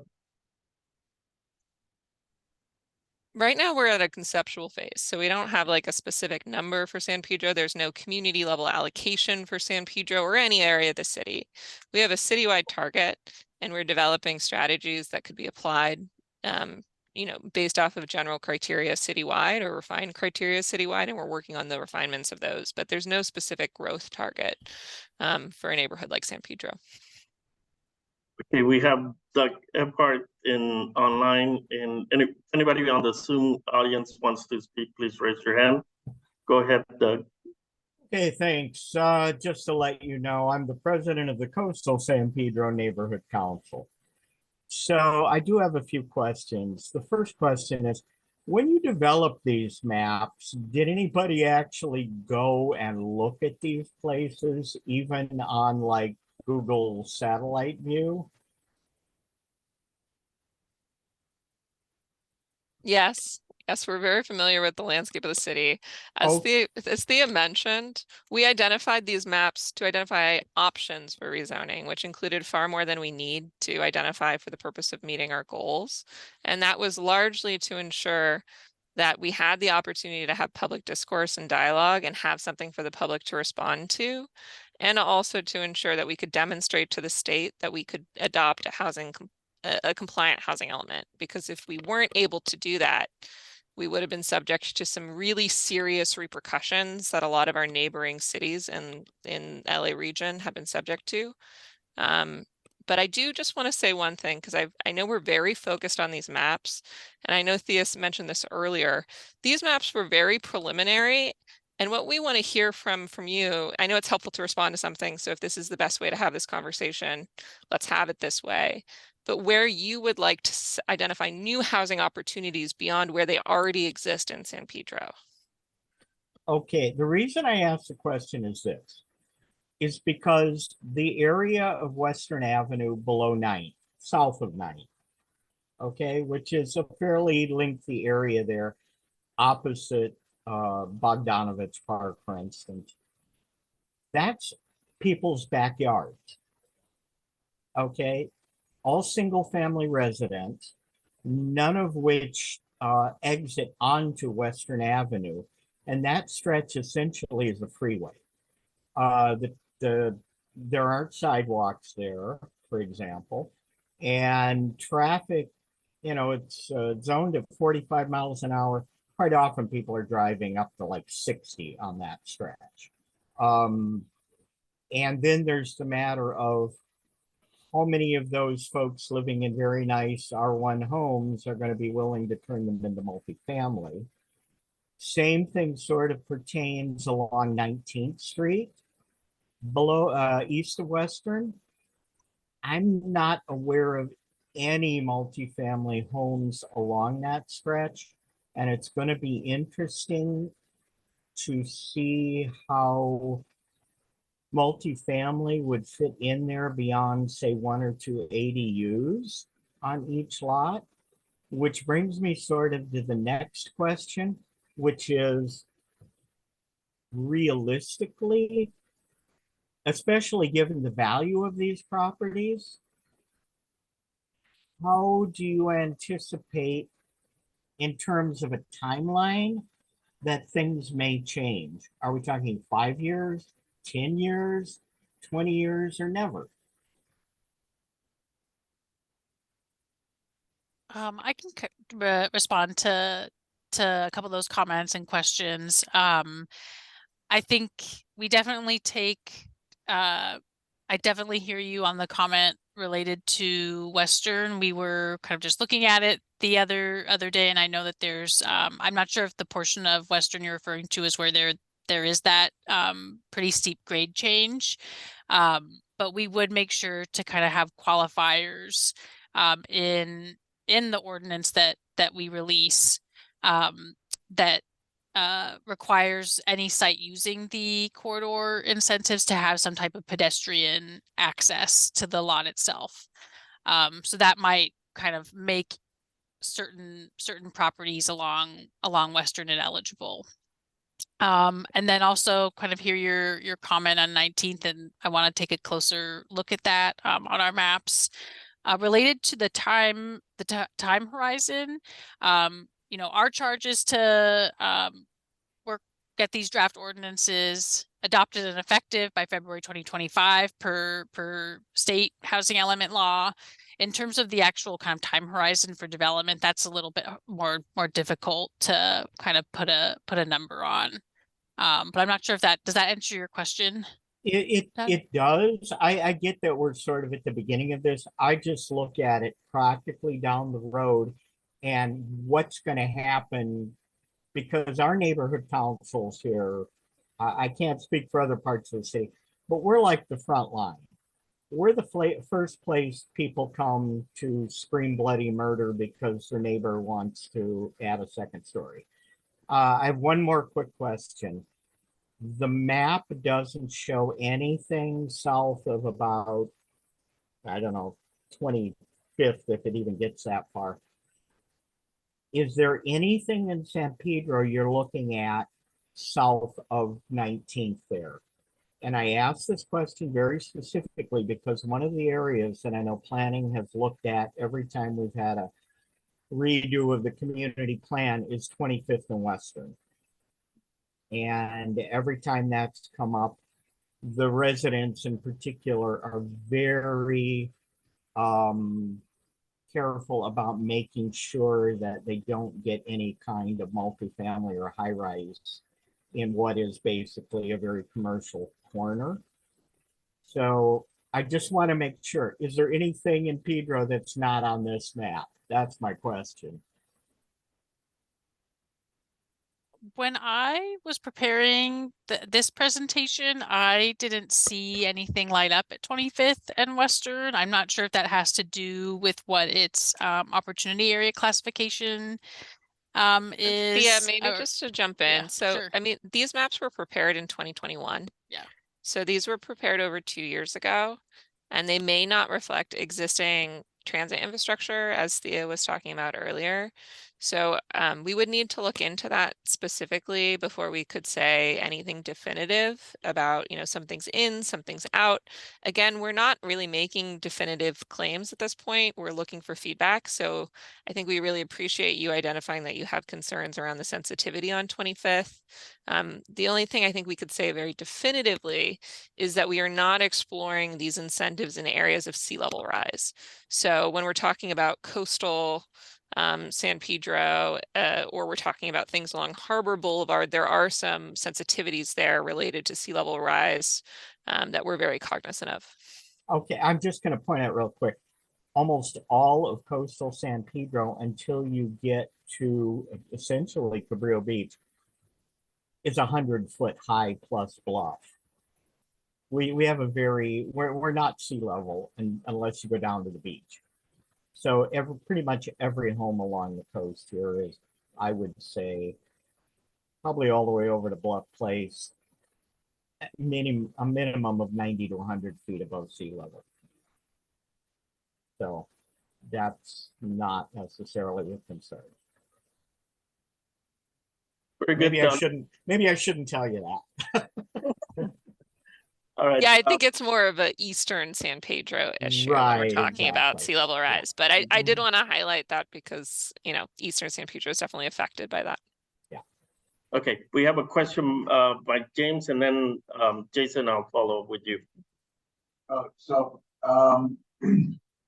Speaker 9: Right now we're at a conceptual phase, so we don't have like a specific number for San Pedro. There's no community level allocation for San Pedro or any area of the city. We have a citywide target and we're developing strategies that could be applied based off of general criteria citywide or refined criteria citywide, and we're working on the refinements of those, but there's no specific growth target for a neighborhood like San Pedro.
Speaker 1: Okay, we have Doug Ephardt online, and anybody on the Zoom audience wants to speak, please raise your hand. Go ahead, Doug.
Speaker 12: Okay, thanks. Just to let you know, I'm the president of the Coastal San Pedro Neighborhood Council. So I do have a few questions. The first question is, when you develop these maps, did anybody actually go and look at these places, even on like Google satellite view?
Speaker 9: Yes. Yes, we're very familiar with the landscape of the city.
Speaker 12: Okay.
Speaker 9: As Thea mentioned, we identified these maps to identify options for rezoning, which included far more than we need to identify for the purpose of meeting our goals. And that was largely to ensure that we had the opportunity to have public discourse and dialogue and have something for the public to respond to. And also to ensure that we could demonstrate to the state that we could adopt a compliant housing element. Because if we weren't able to do that, we would have been subject to some really serious repercussions that a lot of our neighboring cities in LA region have been subject to. But I do just want to say one thing, because I know we're very focused on these maps, and I know Thea mentioned this earlier. These maps were very preliminary, and what we want to hear from you, I know it's helpful to respond to something, so if this is the best way to have this conversation, let's have it this way. But where you would like to identify new housing opportunities beyond where they already exist in San Pedro.
Speaker 12: Okay, the reason I asked the question is this, is because the area of Western Avenue below 9th, south of 9th, okay, which is a fairly lengthy area there, opposite Bogdanovich Park, for instance. That's people's backyards. Okay, all single family residents, none of which exit onto Western Avenue. And that stretch essentially is a freeway. There aren't sidewalks there, for example, and traffic, it's zoned at 45 miles an hour. Quite often people are driving up to like 60 on that stretch. And then there's the matter of how many of those folks living in very nice R1 homes are going to be willing to turn them into multifamily. Same thing sort of pertains along 19th Street, below east of Western. I'm not aware of any multifamily homes along that stretch, and it's going to be interesting to see how multifamily would fit in there beyond, say, 1 or 2 ADUs on each lot, which brings me sort of to the next question, which is realistically, especially given the value of these properties, how do you anticipate in terms of a timeline that things may change? Are we talking 5 years, 10 years, 20 years, or never?
Speaker 8: I can respond to a couple of those comments and questions. I think we definitely take, I definitely hear you on the comment related to Western. We were kind of just looking at it the other day, and I know that there's, I'm not sure if the portion of Western you're referring to is where there is that pretty steep grade change. But we would make sure to kind of have qualifiers in the ordinance that we release that requires any site using the corridor incentives to have some type of pedestrian access to the lot itself. So that might kind of make certain properties along Western ineligible. And then also kind of hear your comment on 19th, and I want to take a closer look at that on our maps. Related to the time horizon, our charge is to get these draft ordinances adopted and effective by February 2025 per state housing element law. In terms of the actual kind of time horizon for development, that's a little bit more difficult to kind of put a number on. But I'm not sure if does that answer your question?
Speaker 12: It does. I get that we're sort of at the beginning of this. I just look at it practically down the road and what's going to happen, because our neighborhood councils here, I can't speak for other parts of the city, but we're like the front line. We're the first place people come to scream bloody murder because their neighbor wants to add a second story. I have one more quick question. The map doesn't show anything south of about, I don't know, 25th, if it even gets that far. is there anything in San Pedro you're looking at south of 19th there? And I ask this question very specifically because one of the areas that I know planning has looked at every time we've had a redo of the community plan is 25th and Western. And every time that's come up, the residents in particular are very careful about making sure that they don't get any kind of multifamily or high rise in what is basically a very commercial corner. So I just want to make sure, is there anything in Pedro that's not on this map? That's my question.
Speaker 8: When I was preparing this presentation, I didn't see anything light up at 25th and Western. I'm not sure if that has to do with what its opportunity area classification is.
Speaker 9: Yeah, maybe just to jump in.
Speaker 8: yeah,
Speaker 9: So,
Speaker 8: sure.
Speaker 9: I mean, these maps were prepared in 2021.
Speaker 8: Yeah.
Speaker 9: So these were prepared over 2 years ago, and they may not reflect existing transit infrastructure, as Thea was talking about earlier. So we would need to look into that specifically before we could say anything definitive about, you know, something's in, something's out. Again, we're not really making definitive claims at this point. We're looking for feedback. So I think we really appreciate you identifying that you have concerns around the sensitivity on 25th. The only thing I think we could say very definitively is that we are not exploring these incentives in areas of sea level rise. So when we're talking about coastal San Pedro, or we're talking about things along Harbor Boulevard, there are some sensitivities there related to sea level rise that we're very cognizant of.
Speaker 12: Okay, I'm just going to point out real quick. Almost all of coastal San Pedro, until you get to essentially Cabrillo Beach, is 100-foot high plus bluff. We have a very, we're not sea level unless you go down to the beach. So pretty much every home along the coast here is, I would say, probably all the way over to Bluff Place, a minimum of 90 to 100 feet above sea level. So that's not necessarily a concern.
Speaker 1: Very good.
Speaker 12: Maybe I shouldn't tell you that.
Speaker 1: All right.
Speaker 9: Yeah, I think it's more of an Eastern San Pedro issue when we're talking about sea level rise. But I did want to highlight that because, you know, Eastern San Pedro is definitely affected by that.
Speaker 12: Yeah.
Speaker 1: Okay, we have a question by James, and then Jason, I'll follow up with you.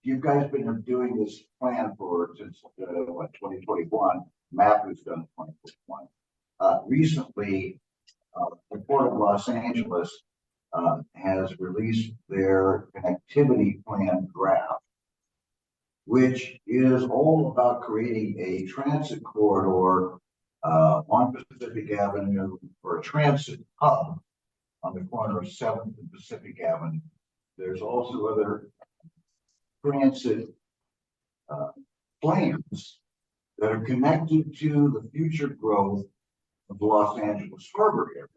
Speaker 10: You guys been doing this plan since 2021. Map was done in 2021. Recently, the Port of Los Angeles has released their connectivity plan draft, which is all about creating a transit corridor on Pacific Avenue, or a transit hub on the corner of 7th and Pacific Avenue. There's also other transit plans that are connected to the future growth of the Los Angeles harbor area,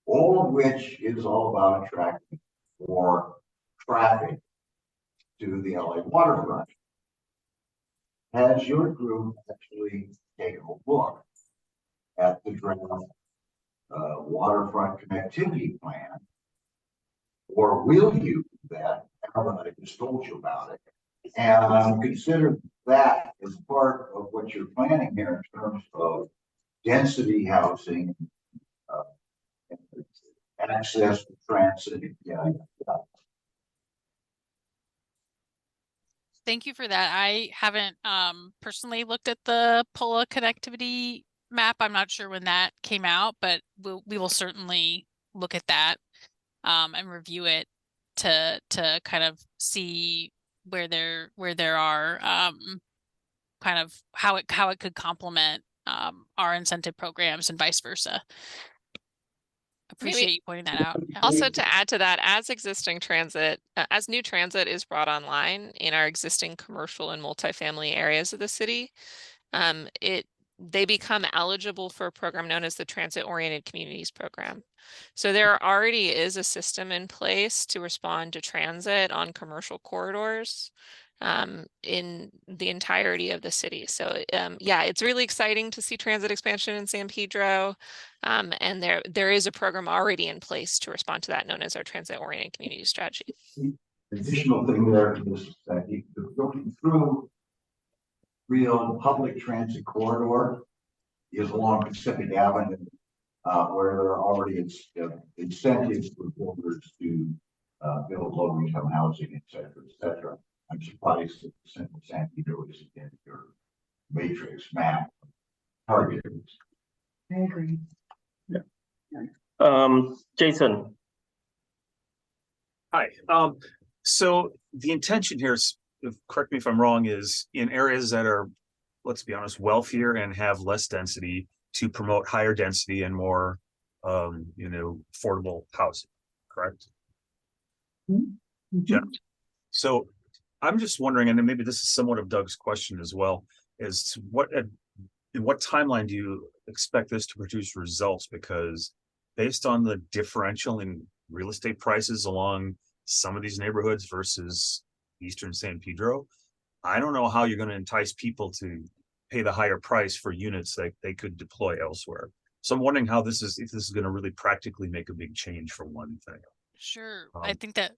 Speaker 10: all of which is all about attracting more traffic to the LA waterfront. Has your group actually taken a look at the draft waterfront connectivity plan, or will you do that? I just told you about it, and consider that as part of what you're planning here in terms of density housing, access to transit. Yeah.
Speaker 8: Thank you for that. I haven't personally looked at the POLA connectivity map. I'm not sure when that came out, but we will certainly look at that and review it to kind of see where there are kind of how it could complement our incentive programs and vice versa. Appreciate you pointing that out. Yeah.
Speaker 9: Also, to add to that, as existing transit, as new transit is brought online in our existing commercial and multifamily areas of the city, they become eligible for a program known as the Transit Oriented Communities Program. So there already is a system in place to respond to transit on commercial corridors. in the entirety of the city. So yeah, it's really exciting to see transit expansion in San Pedro. And there is a program already in place to respond to that, known as our transit oriented community strategy.
Speaker 10: The additional thing there is that you going through real public transit corridor is along Pacific Avenue, where there are already incentives for builders to build low-income housing, et cetera. I'm surprised that Central San Pedro isn't in your matrix map targeted.
Speaker 2: I agree.
Speaker 1: Jason,
Speaker 7: Hi, so the intention here is, correct me if I'm wrong, is in areas that are, let's be honest, wealthier and have less density to promote higher density and more, affordable housing, correct? Yeah. So I'm just wondering, and maybe this is somewhat of Doug's question as well, is in what timeline do you expect this to produce results? Because based on the differential in real estate prices along some of these neighborhoods versus Eastern San Pedro, I don't know how you're going to entice people to pay the higher price for units that they could deploy elsewhere. So I'm wondering if this is going to really practically make a big change for one thing.
Speaker 8: Sure. I think that,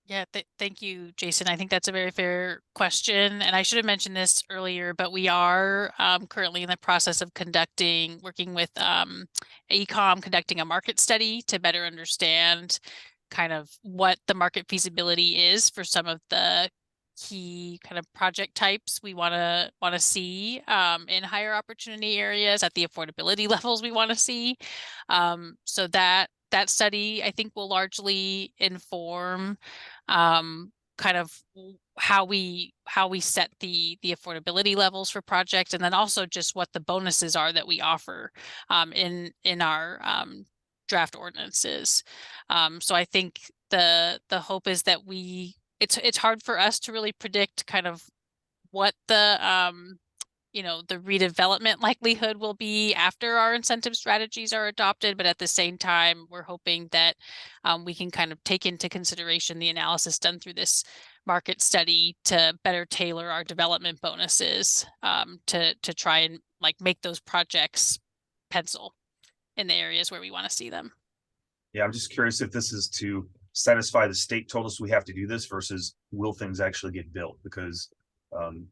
Speaker 8: yeah, thank you, Jason. I think that's a very fair question. And I should have mentioned this earlier, but we are currently in the process of working with AECOM, conducting a market study to better understand kind of what the market feasibility is for some of the key kind of project types we want to see in higher opportunity areas at the affordability levels we want to see. So that study, I think, will largely inform kind of how we set the affordability levels for projects, and then also just what the bonuses are that we offer in our draft ordinances. So I think the hope is that it's hard for us to really predict kind of what the the redevelopment likelihood will be after our incentive strategies are adopted, but at the same time, we're hoping that we can kind of take into consideration the analysis done through this market study to better tailor our development bonuses to try and make those projects pencil in the areas where we want to see them.
Speaker 7: Yeah, I'm just curious if this is to satisfy the state told us we have to do this versus will things actually get built, because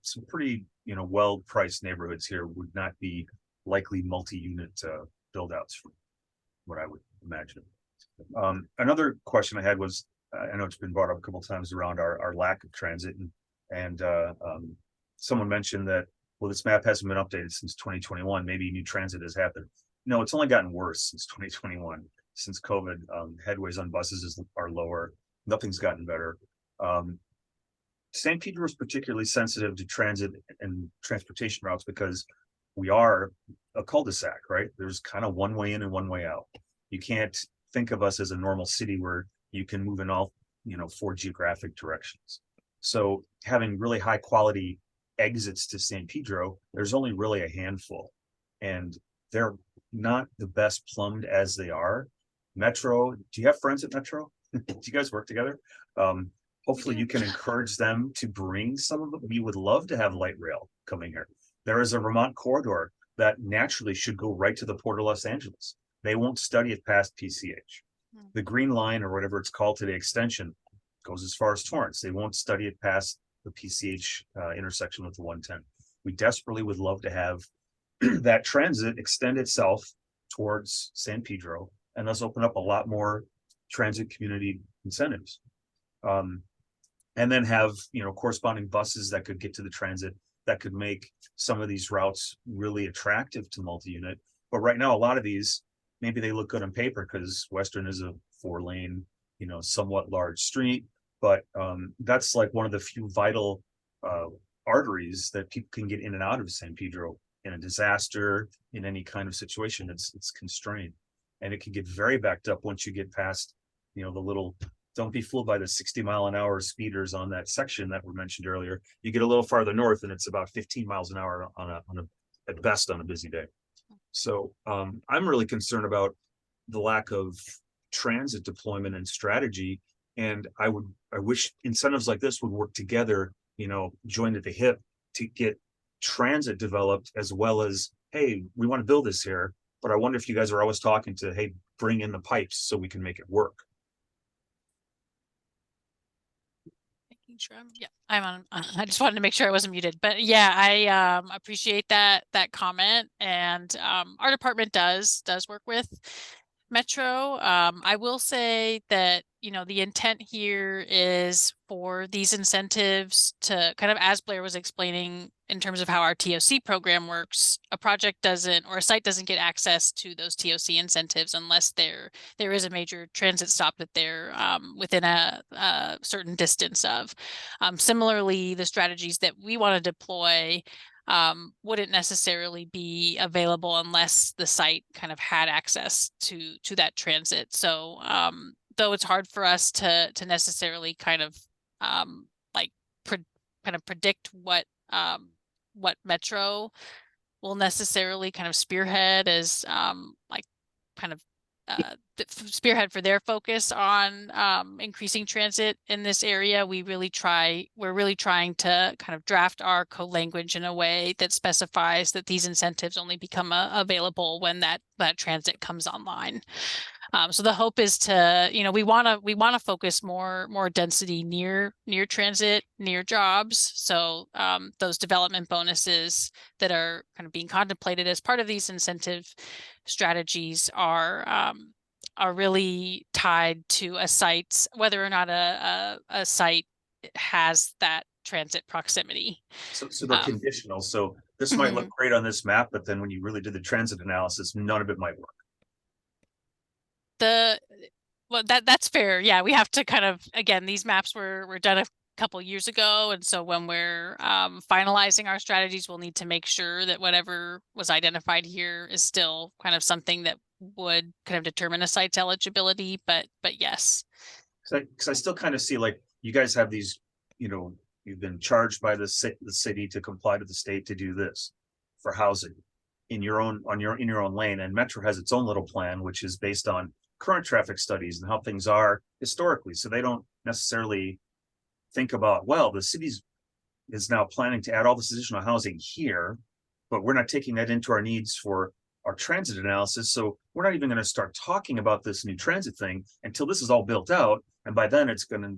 Speaker 7: some pretty well-priced neighborhoods here would not be likely multi-unit build outs from what I would imagine. Another question I had was, I know it's been brought up a couple of times around our lack of transit, and someone mentioned that, well, this map hasn't been updated since 2021, maybe new transit has happened. No, it's only gotten worse since 2021. Since COVID, headways on buses are lower. Nothing's gotten better. San Pedro is particularly sensitive to transit and transportation routes because we are a cul-de-sac, right? There's kind of one way in and one way out. You can't think of us as a normal city where you can move in all, 4 geographic directions. So having really high quality exits to San Pedro, there's only really a handful, and they're not the best plumbed as they are. Metro, do you have friends at Metro? Do you guys work together? Hopefully you can encourage them to bring some of them. We would love to have light rail coming here. There is a Vermont corridor that naturally should go right to the Port of Los Angeles. They won't study it past PCH. The Green Line, or whatever it's called today, extension, goes as far as Torrance. They won't study it past the PCH intersection with the 110. We desperately would love to have that transit extend itself towards San Pedro and thus open up a lot more transit community incentives. And then have, corresponding buses that could get to the transit that could make some of these routes really attractive to multi-unit. But right now, a lot of these, maybe they look good on paper because Western is a 4-lane, somewhat large street, but that's like one of the few vital arteries that people can get in and out of San Pedro in a disaster, in any kind of situation. It's constrained, and it can get very backed up once you get past, the little. Don't be fooled by the 60-mile-an-hour speeders on that section that were mentioned earlier. You get a little farther north and it's about 15 miles an hour at best on a busy day. So I'm really concerned about the lack of transit deployment and strategy. And I wish incentives like this would work together joined at the hip to get transit developed as well as, hey, we want to build this here, but I wonder if you guys are always talking to, hey, bring in the pipes so we can make it work.
Speaker 8: Making sure I'm on. I just wanted to make sure I wasn't muted, but yeah, I appreciate that comment, and our department does work with Metro. I will say that, the intent here is for these incentives to kind of, as Blair was explaining, in terms of how our TOC program works, a project doesn't, or a site doesn't get access to those TOC incentives unless there is a major transit stop that they're within a certain distance of. Similarly, the strategies that we want to deploy wouldn't necessarily be available unless the site kind of had access to that transit. So though it's hard for us to necessarily kind of predict what Metro will necessarily kind of spearhead as spearhead for their focus on increasing transit in this area. We're really trying to kind of draft our code language in a way that specifies that these incentives only become available when that transit comes online. So the hope is to, we want to focus more density near transit, near jobs. So those development bonuses that are kind of being contemplated as part of these incentive strategies are really tied to a site, whether or not a site has that transit proximity.
Speaker 7: So they're conditional. So this might look great on this map, but then when you really did the transit analysis, none of it might work.
Speaker 8: That's fair. Yeah, we have to kind of, again, these maps were done a couple years ago, and so when we're finalizing our strategies, we'll need to make sure that whatever was identified here is still kind of something that would kind of determine a site's eligibility. But yes,
Speaker 7: because I still kind of see, like, you guys have these, you've been charged by the city to comply to the state to do this for housing in your own lane, and Metro has its own little plan, which is based on current traffic studies and how things are historically. So they don't necessarily think about, well, the city is now planning to add all this additional housing here, but we're not taking that into our needs for our transit analysis. So we're not even going to start talking about this new transit thing until this is all built out. And by then it's going to,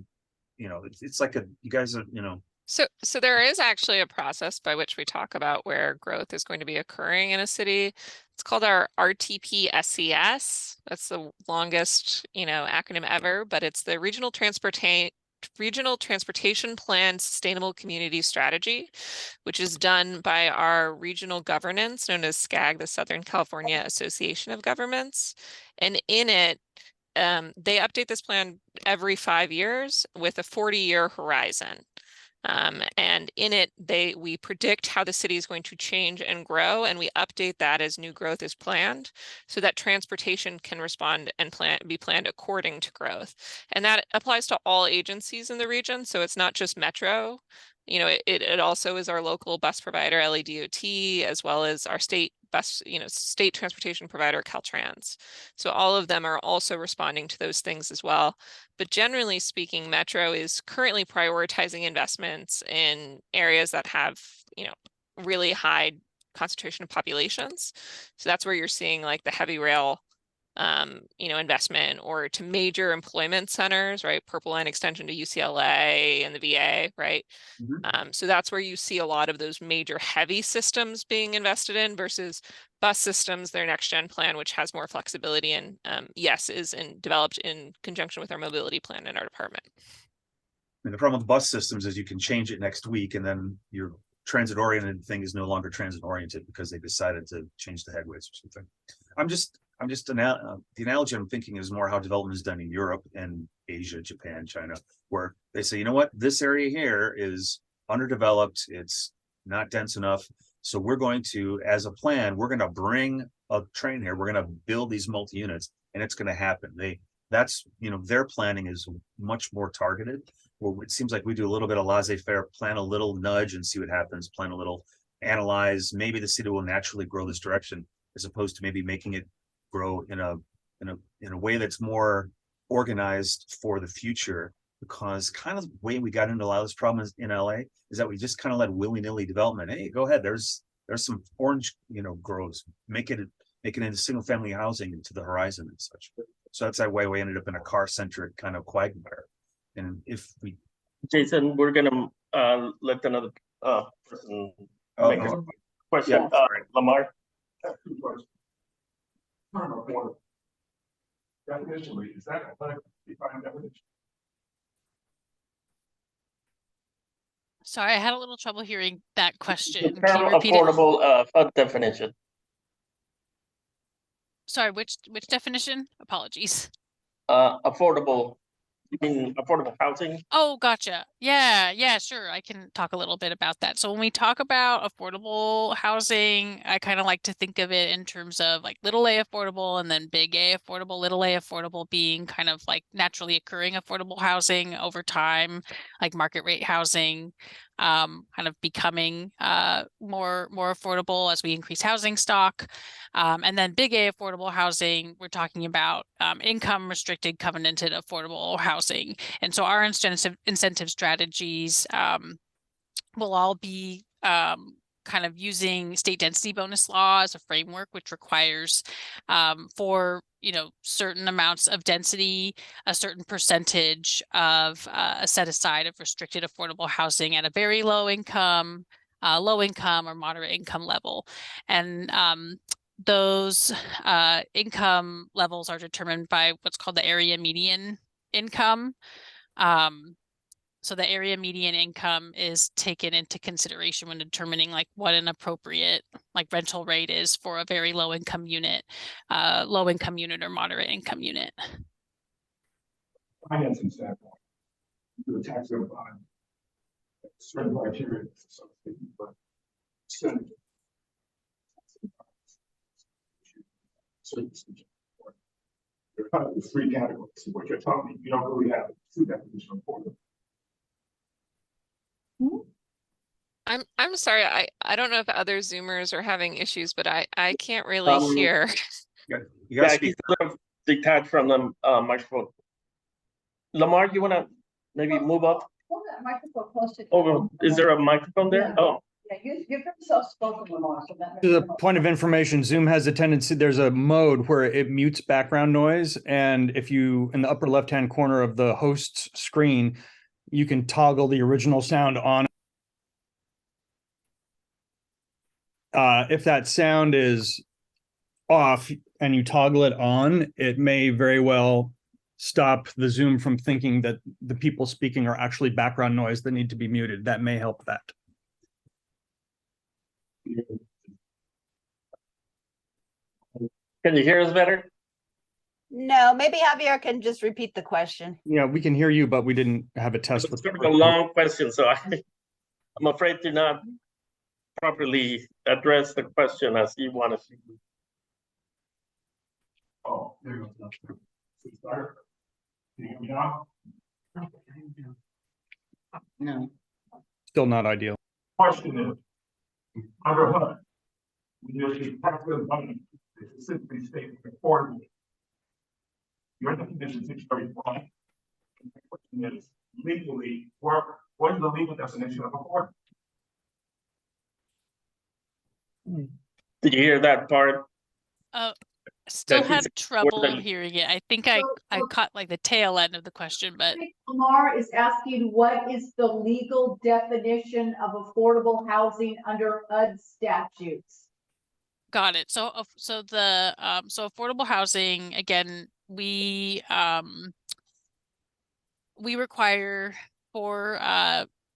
Speaker 7: it's like you guys are,
Speaker 9: So there is actually a process by which we talk about where growth is going to be occurring in a city. It's called our RTP-SCS. That's the longest, acronym ever, but it's the Regional Transportation Plan Sustainable Community Strategy, which is done by our regional governance known as SCAG, the Southern California Association of Governments. And in it, they update this plan every 5 years with a 40-year horizon. And in it, we predict how the city is going to change and grow, and we update that as new growth is planned, so that transportation can respond and be planned according to growth. And that applies to all agencies in the region, so it's not just Metro. It also is our local bus provider, LADOT, as well as our state bus, state transportation provider, Caltrans. So all of them are also responding to those things as well. But generally speaking, Metro is currently prioritizing investments in areas that have, really high concentration of populations. So that's where you're seeing like the heavy rail, investment, or to major employment centers, right? Purple Line extension to UCLA and the VA, right? So that's where you see a lot of those major heavy systems being invested in versus bus systems, their next gen plan, which has more flexibility and yes, is developed in conjunction with our mobility plan in our department.
Speaker 7: And the problem with bus systems is you can change it next week, and then your transit oriented thing is no longer transit oriented because they decided to change the headways or something. The analogy I'm thinking is more how development is done in Europe and Asia, Japan, China, where they say, you know what, this area here is underdeveloped, it's not dense enough. So we're going to, as a plan, we're going to bring a train here, we're going to build these multi-units, and it's going to happen. Their planning is much more targeted. Well, it seems like we do a little bit of laissez-faire, plan a little, nudge and see what happens, plan a little, analyze, maybe the city will naturally grow this direction, as opposed to maybe making it grow in a way that's more organized for the future because kind of the way we got into a lot of this problem in LA is that we just kind of let willy-nilly development. Hey, go ahead. There's some orange, groves. Make it into single family housing into the horizon and such. So that's that way we ended up in a car-centric kind of quagmire. And if we
Speaker 1: Jason, we're gonna let another person make a
Speaker 7: oh,
Speaker 1: question.
Speaker 7: yeah, sorry.
Speaker 1: Lamar.
Speaker 3: Definitionally, is that a defined definition?
Speaker 8: Sorry, I had a little trouble hearing that
Speaker 1: The
Speaker 8: question. Can
Speaker 1: term
Speaker 8: you repeat it?
Speaker 1: affordable HUD definition.
Speaker 8: Sorry, which definition? Apologies.
Speaker 1: Affordable. You mean affordable housing?
Speaker 8: Oh, gotcha. Yeah, sure. I can talk a little bit about that. So when we talk about affordable housing, I kind of like to think of it in terms of like little a affordable and then big A affordable, little a affordable being kind of like naturally occurring affordable housing over time, like market rate housing, kind of becoming more affordable as we increase housing stock. And then big A affordable housing, we're talking about income restricted covenanted affordable housing. And so our incentive strategies will all be kind of using state density bonus law as a framework, which requires for certain amounts of density, a certain percentage of set aside of restricted affordable housing at a very low income or moderate income level. And those income levels are determined by what's called the area median income. So the area median income is taken into consideration when determining like what an appropriate like rental rate is for a very low income unit or moderate income unit.
Speaker 3: Financing standpoint, do a tax on certain criteria, but still. You're kind of the three categories of what you're talking. You don't really have two definitions for them.
Speaker 9: I'm sorry, I don't know if other Zoomers are having issues, but I can't really hear.
Speaker 7: You
Speaker 1: Yeah,
Speaker 7: gotta
Speaker 1: he's
Speaker 7: speak.
Speaker 1: sort of detached from the microphone. Lamar, you wanna maybe move up?
Speaker 2: Hold that microphone close to.
Speaker 1: Oh, is there a microphone there?
Speaker 2: Yeah.
Speaker 1: Oh,
Speaker 2: Yeah, you've heard yourself spoken, Lamar, so that.
Speaker 13: As a point of information, Zoom has a tendency, there's a mode where it mutes background noise. And if you, in the upper left-hand corner of the host's screen, you can toggle the original sound on. If that sound is off and you toggle it on, it may very well stop the Zoom from thinking that the people speaking are actually background noise that need to be muted. That may help that.
Speaker 1: can you hear us better?
Speaker 6: No, maybe Javier can just repeat the question.
Speaker 13: Yeah, we can hear you, but we didn't have a test.
Speaker 1: It's sort of a long question, so I'm afraid to not properly address the question as you want to.
Speaker 3: Oh, there you go. Can you hear me now?
Speaker 5: No.
Speaker 13: Still not ideal.
Speaker 3: Question is, under HUD, when there's a taxable money, they specifically state affordable. Your definition seems very broad. The question is, legally, what is the legal definition of affordable?
Speaker 1: Did you hear that part?
Speaker 8: Still
Speaker 1: That
Speaker 8: had
Speaker 1: he's
Speaker 8: trouble
Speaker 1: affordable.
Speaker 8: hearing it. I think I caught like the tail end of the question, but
Speaker 2: Lamar is asking, what is the legal definition of affordable housing under HUD statutes?
Speaker 8: got it. So affordable housing, again, we require for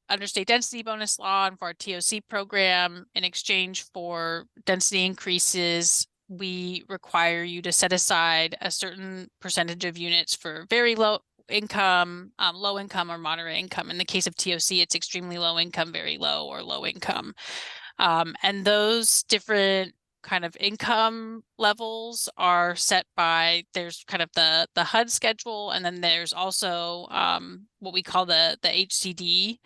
Speaker 8: under state density bonus law and for our TOC program, in exchange for density increases, we require you to set aside a certain percentage of units for very low income, or moderate income. In the case of TOC, it's extremely low income, very low, or low income. And those different kind of income levels are set by, there's kind of the HUD schedule, and then there's also what we call the HCD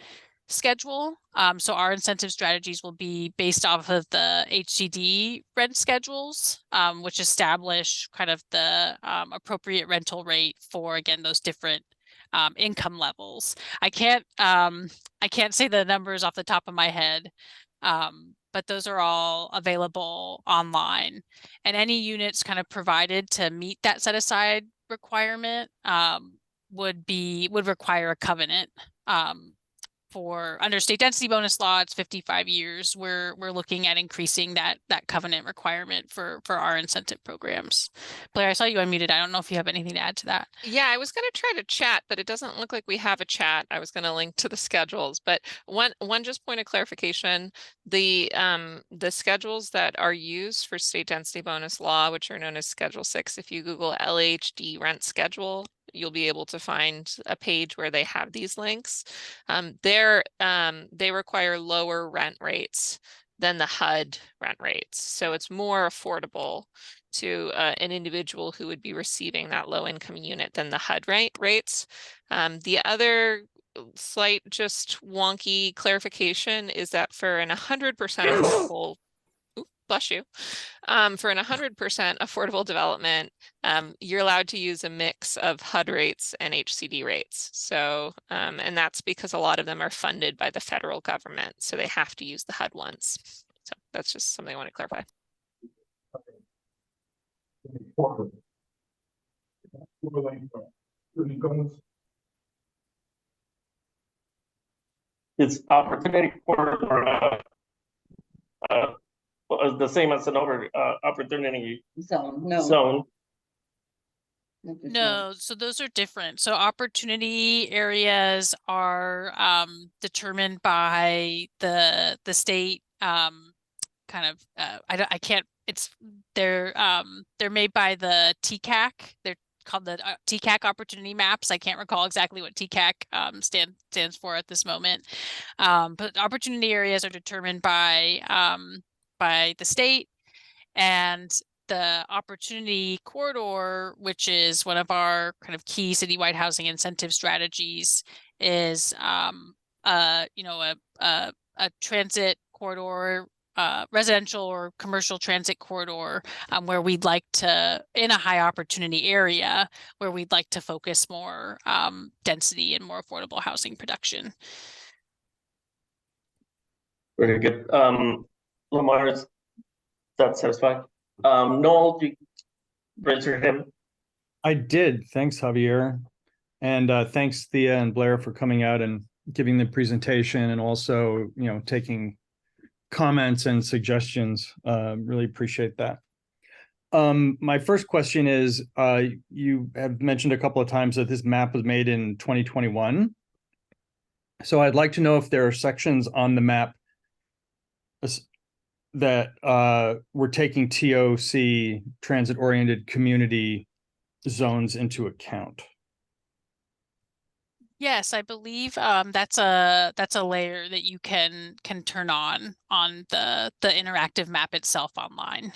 Speaker 8: schedule. So our incentive strategies will be based off of the HCD rent schedules, which establish kind of the appropriate rental rate for, again, those different income levels. I can't say the numbers off the top of my head, but those are all available online. And any units kind of provided to meet that set aside requirement would require a covenant. For under state density bonus law, it's 55 years. We're looking at increasing that covenant requirement for our incentive programs. Blair, I saw you unmuted. I don't know if you have anything to add to that.
Speaker 9: Yeah, I was going to try to chat, but it doesn't look like we have a chat. I was going to link to the schedules, but one just point of clarification, the schedules that are used for state density bonus law, which are known as Schedule 6, if you Google LHD rent schedule, you'll be able to find a page where they have these links. They require lower rent rates than the HUD rent rates. So it's more affordable to an individual who would be receiving that low income unit than the HUD rates. The other slight just wonky clarification is that for an 100% affordable bless you. For an 100% affordable development, you're allowed to use a mix of HUD rates and HCD rates. So, and that's because a lot of them are funded by the federal government. So they have to use the HUD ones. So that's just something I want to clarify.
Speaker 1: It's opportunity corridor, the same as an opportunity zone.
Speaker 8: No, so those are different. So opportunity areas are determined by the state they're made by the TCAC. They're called the TCAC opportunity maps. I can't recall exactly what TCAC stands for at this moment. But opportunity areas are determined by the state, and the opportunity corridor, which is one of our kind of key citywide housing incentive strategies, is a transit corridor, residential or commercial transit corridor, where we'd like to, in a high opportunity area, where we'd like to focus more density and more affordable housing production.
Speaker 1: Very good. Lamar, is that satisfied? Noel, you raise your hand.
Speaker 13: I did. Thanks, Javier. And thanks, Thea and Blair, for coming out and giving the presentation, and also, taking comments and suggestions. Really appreciate that. My first question is, you have mentioned a couple of times that this map was made in 2021. So I'd like to know if there are sections on the map that we're taking TOC, transit-oriented community zones, into account.
Speaker 8: Yes, I believe that's a layer that you can turn on the interactive map itself online.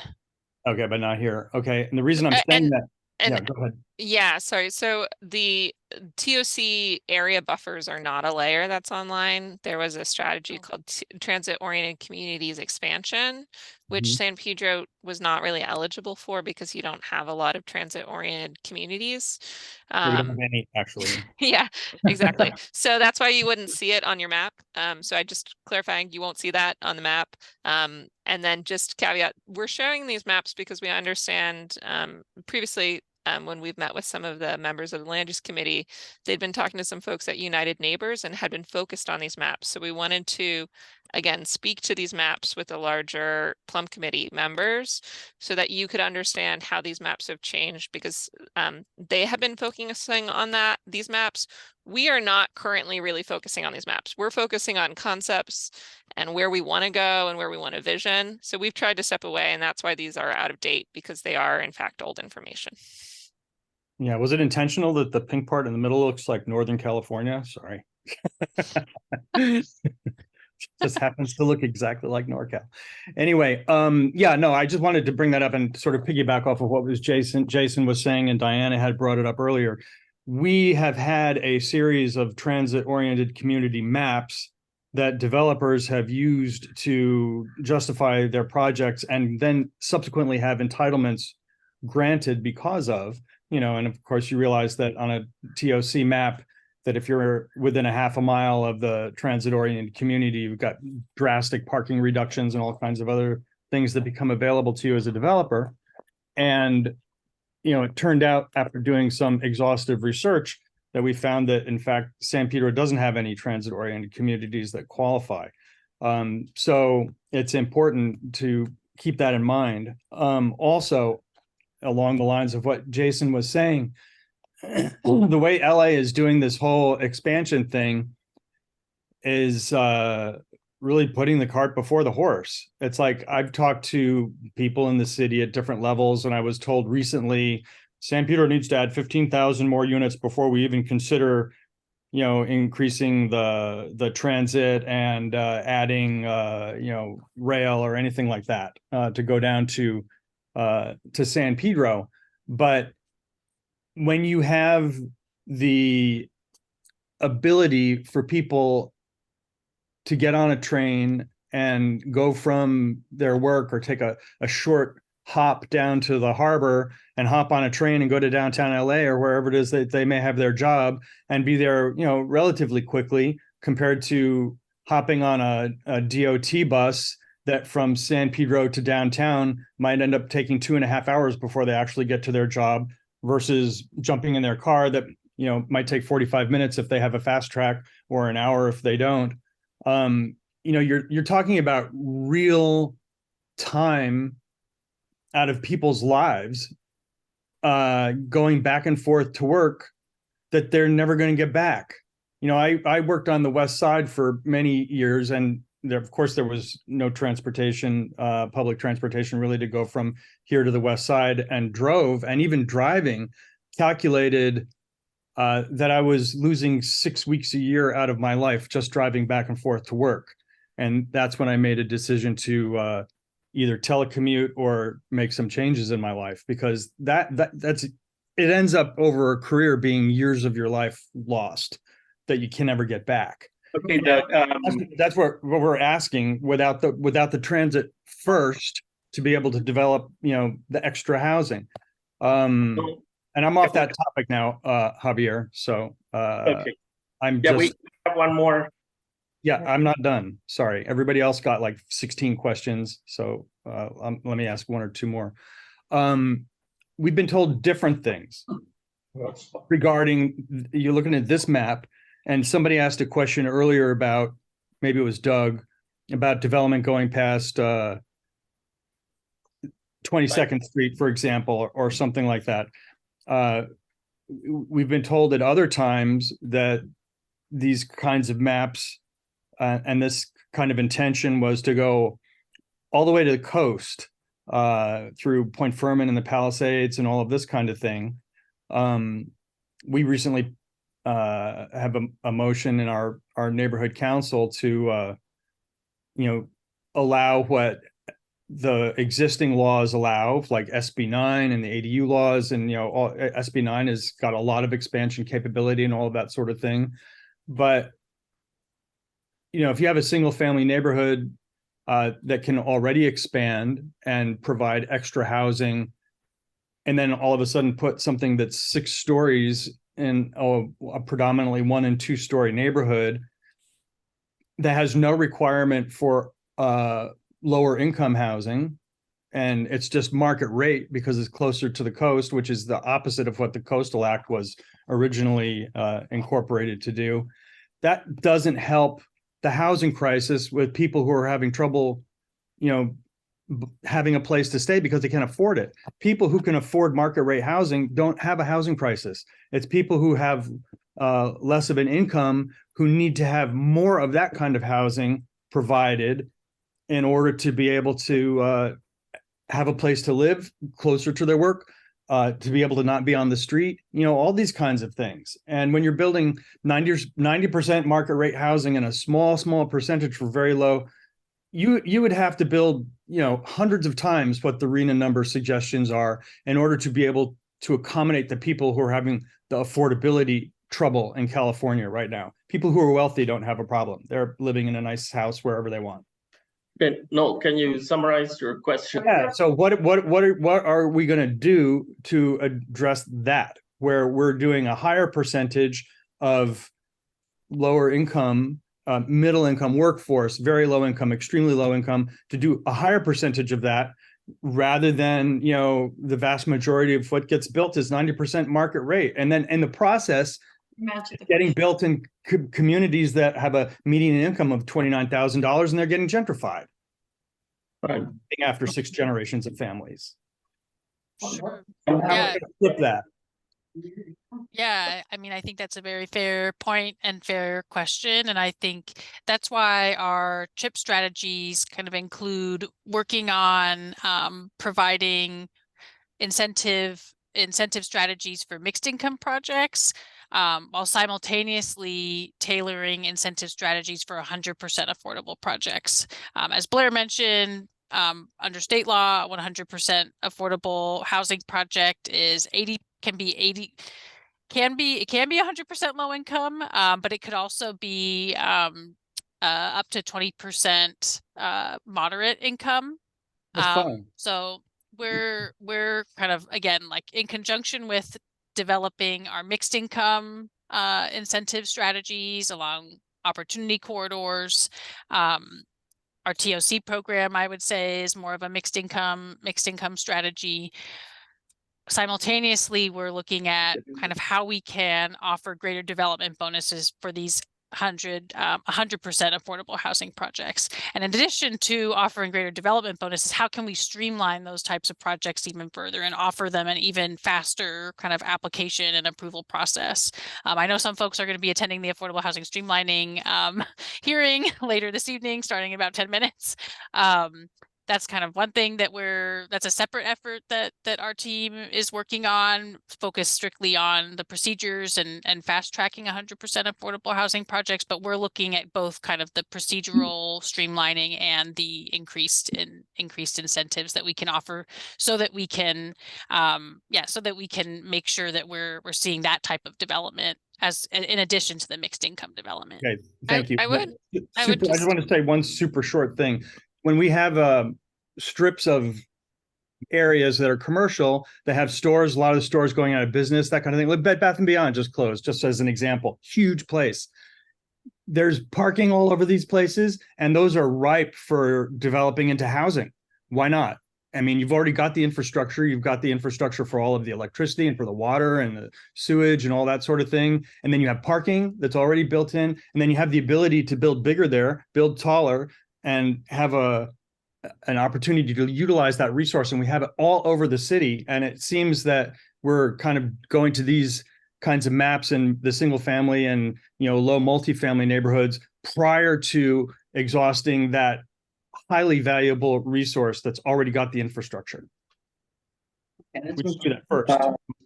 Speaker 13: Okay, but not here. Okay, and the reason I'm saying that. Yeah, go ahead.
Speaker 9: Yeah, sorry. So the TOC area buffers are not a layer that's online. There was a strategy called Transit-Oriented Communities Expansion, which San Pedro was not really eligible for because you don't have a lot of transit-oriented communities.
Speaker 13: We don't have any, actually.
Speaker 9: Yeah, exactly. So that's why you wouldn't see it on your map. So I just clarifying, you won't see that on the map. And then just caveat, we're showing these maps because we understand previously, when we've met with some of the members of the Land Use Committee, they'd been talking to some folks at United Neighbors and had been focused on these maps. So we wanted to, again, speak to these maps with the larger Plum Committee members so that you could understand how these maps have changed, because they have been focusing on these maps. We are not currently really focusing on these maps. We're focusing on concepts and where we want to go and where we want to vision. So we've tried to step away, and that's why these are out of date, because they are in fact old information.
Speaker 13: Yeah, was it intentional that the pink part in the middle looks like Northern California? Sorry. Just happens to look exactly like NorCal. Anyway, yeah, no, I just wanted to bring that up and sort of piggyback off of what was Jason was saying, and Diana had brought it up earlier. We have had a series of transit-oriented community maps that developers have used to justify their projects, and then subsequently have entitlements granted because of, and of course you realize that on a TOC map, that if you're within a half a mile of the transit-oriented community, you've got drastic parking reductions and all kinds of other things that become available to you as a developer. And, you know, it turned out after doing some exhaustive research that we found that, in fact, San Pedro doesn't have any transit-oriented communities that qualify. So it's important to keep that in mind. Also, along the lines of what Jason was saying, the way LA is doing this whole expansion thing is really putting the cart before the horse. It's like I've talked to people in the city at different levels, and I was told recently San Pedro needs to add 15,000 more units before we even consider, you know, increasing the transit and adding you know, rail or anything like that to go down to San Pedro. But when you have the ability for people to get on a train and go from their work or take a short hop down to the harbor and hop on a train and go to downtown LA or wherever it is that they may have their job and be there, you know, relatively quickly compared to hopping on a DOT bus that from San Pedro to downtown might end up taking 2.5 hours before they actually get to their job, versus jumping in their car that, you know, might take 45 minutes if they have a fast track or an hour if they don't. You know, you're talking about real time out of people's lives, going back and forth to work that they're never going to get back. You know, I worked on the West Side for many years, and there, of course, there was no transportation, public transportation really to go from here to the West Side, and drove, and even driving, calculated that I was losing 6 weeks a year out of my life just driving back and forth to work. And that's when I made a decision to either telecommute or make some changes in my life, because that's it ends up over a career being years of your life lost that you can never get back.
Speaker 1: Okay, Doug,
Speaker 13: That's what we're asking, without the transit first, to be able to develop, you know, the extra housing. And I'm off that topic now, Javier. So
Speaker 1: okay.
Speaker 13: I'm
Speaker 1: Yeah,
Speaker 13: just,
Speaker 1: we have one more.
Speaker 13: yeah, I'm not done. Sorry. Everybody else got like 16 questions. So let me ask one or two more. We've been told different things regarding, you're looking at this map, and somebody asked a question earlier about, maybe it was Doug, about development going past 22nd Street, for example, or something like that. We've been told at other times that these kinds of maps and this kind of intention was to go all the way to the coast, through Point Furman and the Palisades and all of this kind of thing. We recently have a motion in our neighborhood council to you know, allow what the existing laws allow, like SB9 and the ADU laws, and, you know, SB9 has got a lot of expansion capability and all of that sort of thing. But, you know, if you have a single family neighborhood that can already expand and provide extra housing, and then all of a sudden put something that's 6 stories in a predominantly 1- and 2-story neighborhood that has no requirement for lower income housing, and it's just market rate because it's closer to the coast, which is the opposite of what the Coastal Act was originally incorporated to do. That doesn't help the housing crisis with people who are having trouble, you know, having a place to stay because they can't afford it. People who can afford market rate housing don't have a housing crisis. It's people who have less of an income who need to have more of that kind of housing provided in order to be able to have a place to live closer to their work, to be able to not be on the street, you know, all these kinds of things. And when you're building 90% market rate housing and a small percentage for very low, you would have to build, you know, hundreds of times what the RENA number suggestions are in order to be able to accommodate the people who are having the affordability trouble in California right now. People who are wealthy don't have a problem. They're living in a nice house wherever they want.
Speaker 1: No, can you summarize your question?
Speaker 13: Yeah. So what are we going to do to address that, where we're doing a higher percentage of lower income, middle income workforce, very low income, extremely low income, to do a higher percentage of that, rather than, you know, the vast majority of what gets built is 90% market rate. And then in the process, getting built in communities that have a median income of $29,000 and they're getting gentrified.
Speaker 1: Right.
Speaker 13: After 6 generations of families.
Speaker 8: Sure.
Speaker 13: And how
Speaker 8: Yeah.
Speaker 13: to flip that.
Speaker 8: Yeah, I mean, I think that's a very fair point and fair question. And I think that's why our CHIP strategies kind of include working on providing incentive strategies for mixed income projects, while simultaneously tailoring incentive strategies for 100% affordable projects. As Blair mentioned, under state law, 100% affordable housing project is 80, can be 100% low income, but it could also be up to 20% moderate income.
Speaker 13: That's fine.
Speaker 8: So we're kind of, again, like in conjunction with developing our mixed income incentive strategies along opportunity corridors. Our TOC program, I would say, is more of a mixed income strategy. Simultaneously, we're looking at kind of how we can offer greater development bonuses for these 100% affordable housing projects. And in addition to offering greater development bonuses, how can we streamline those types of projects even further and offer them an even faster kind of application and approval process? I know some folks are going to be attending the Affordable Housing Streamlining hearing later this evening, starting in about 10 minutes. That's kind of one thing that's a separate effort that our team is working on, focused strictly on the procedures and fast tracking 100% affordable housing projects. But we're looking at both kind of the procedural streamlining and the increased incentives that we can offer, so that we can, make sure that we're seeing that type of development as in addition to the mixed income development.
Speaker 13: Okay, thank you.
Speaker 9: I
Speaker 13: just want to say one super short thing. When we have strips of areas that are commercial that have stores, a lot of the stores going out of business, that kind of thing, like Bed Bath & Beyond just closed, just as an example, huge place. There's parking all over these places, and those are ripe for developing into housing. Why not? I mean, you've already got the infrastructure. You've got the infrastructure for all of the electricity and for the water and the sewage and all that sort of thing. And then you have parking that's already built in. And then you have the ability to build bigger there, build taller, and have an opportunity to utilize that resource. And we have it all over the city. And it seems that we're kind of going to these kinds of maps in the single family and, you know, low multifamily neighborhoods prior to exhausting that highly valuable resource that's already got the infrastructure. We just do that first.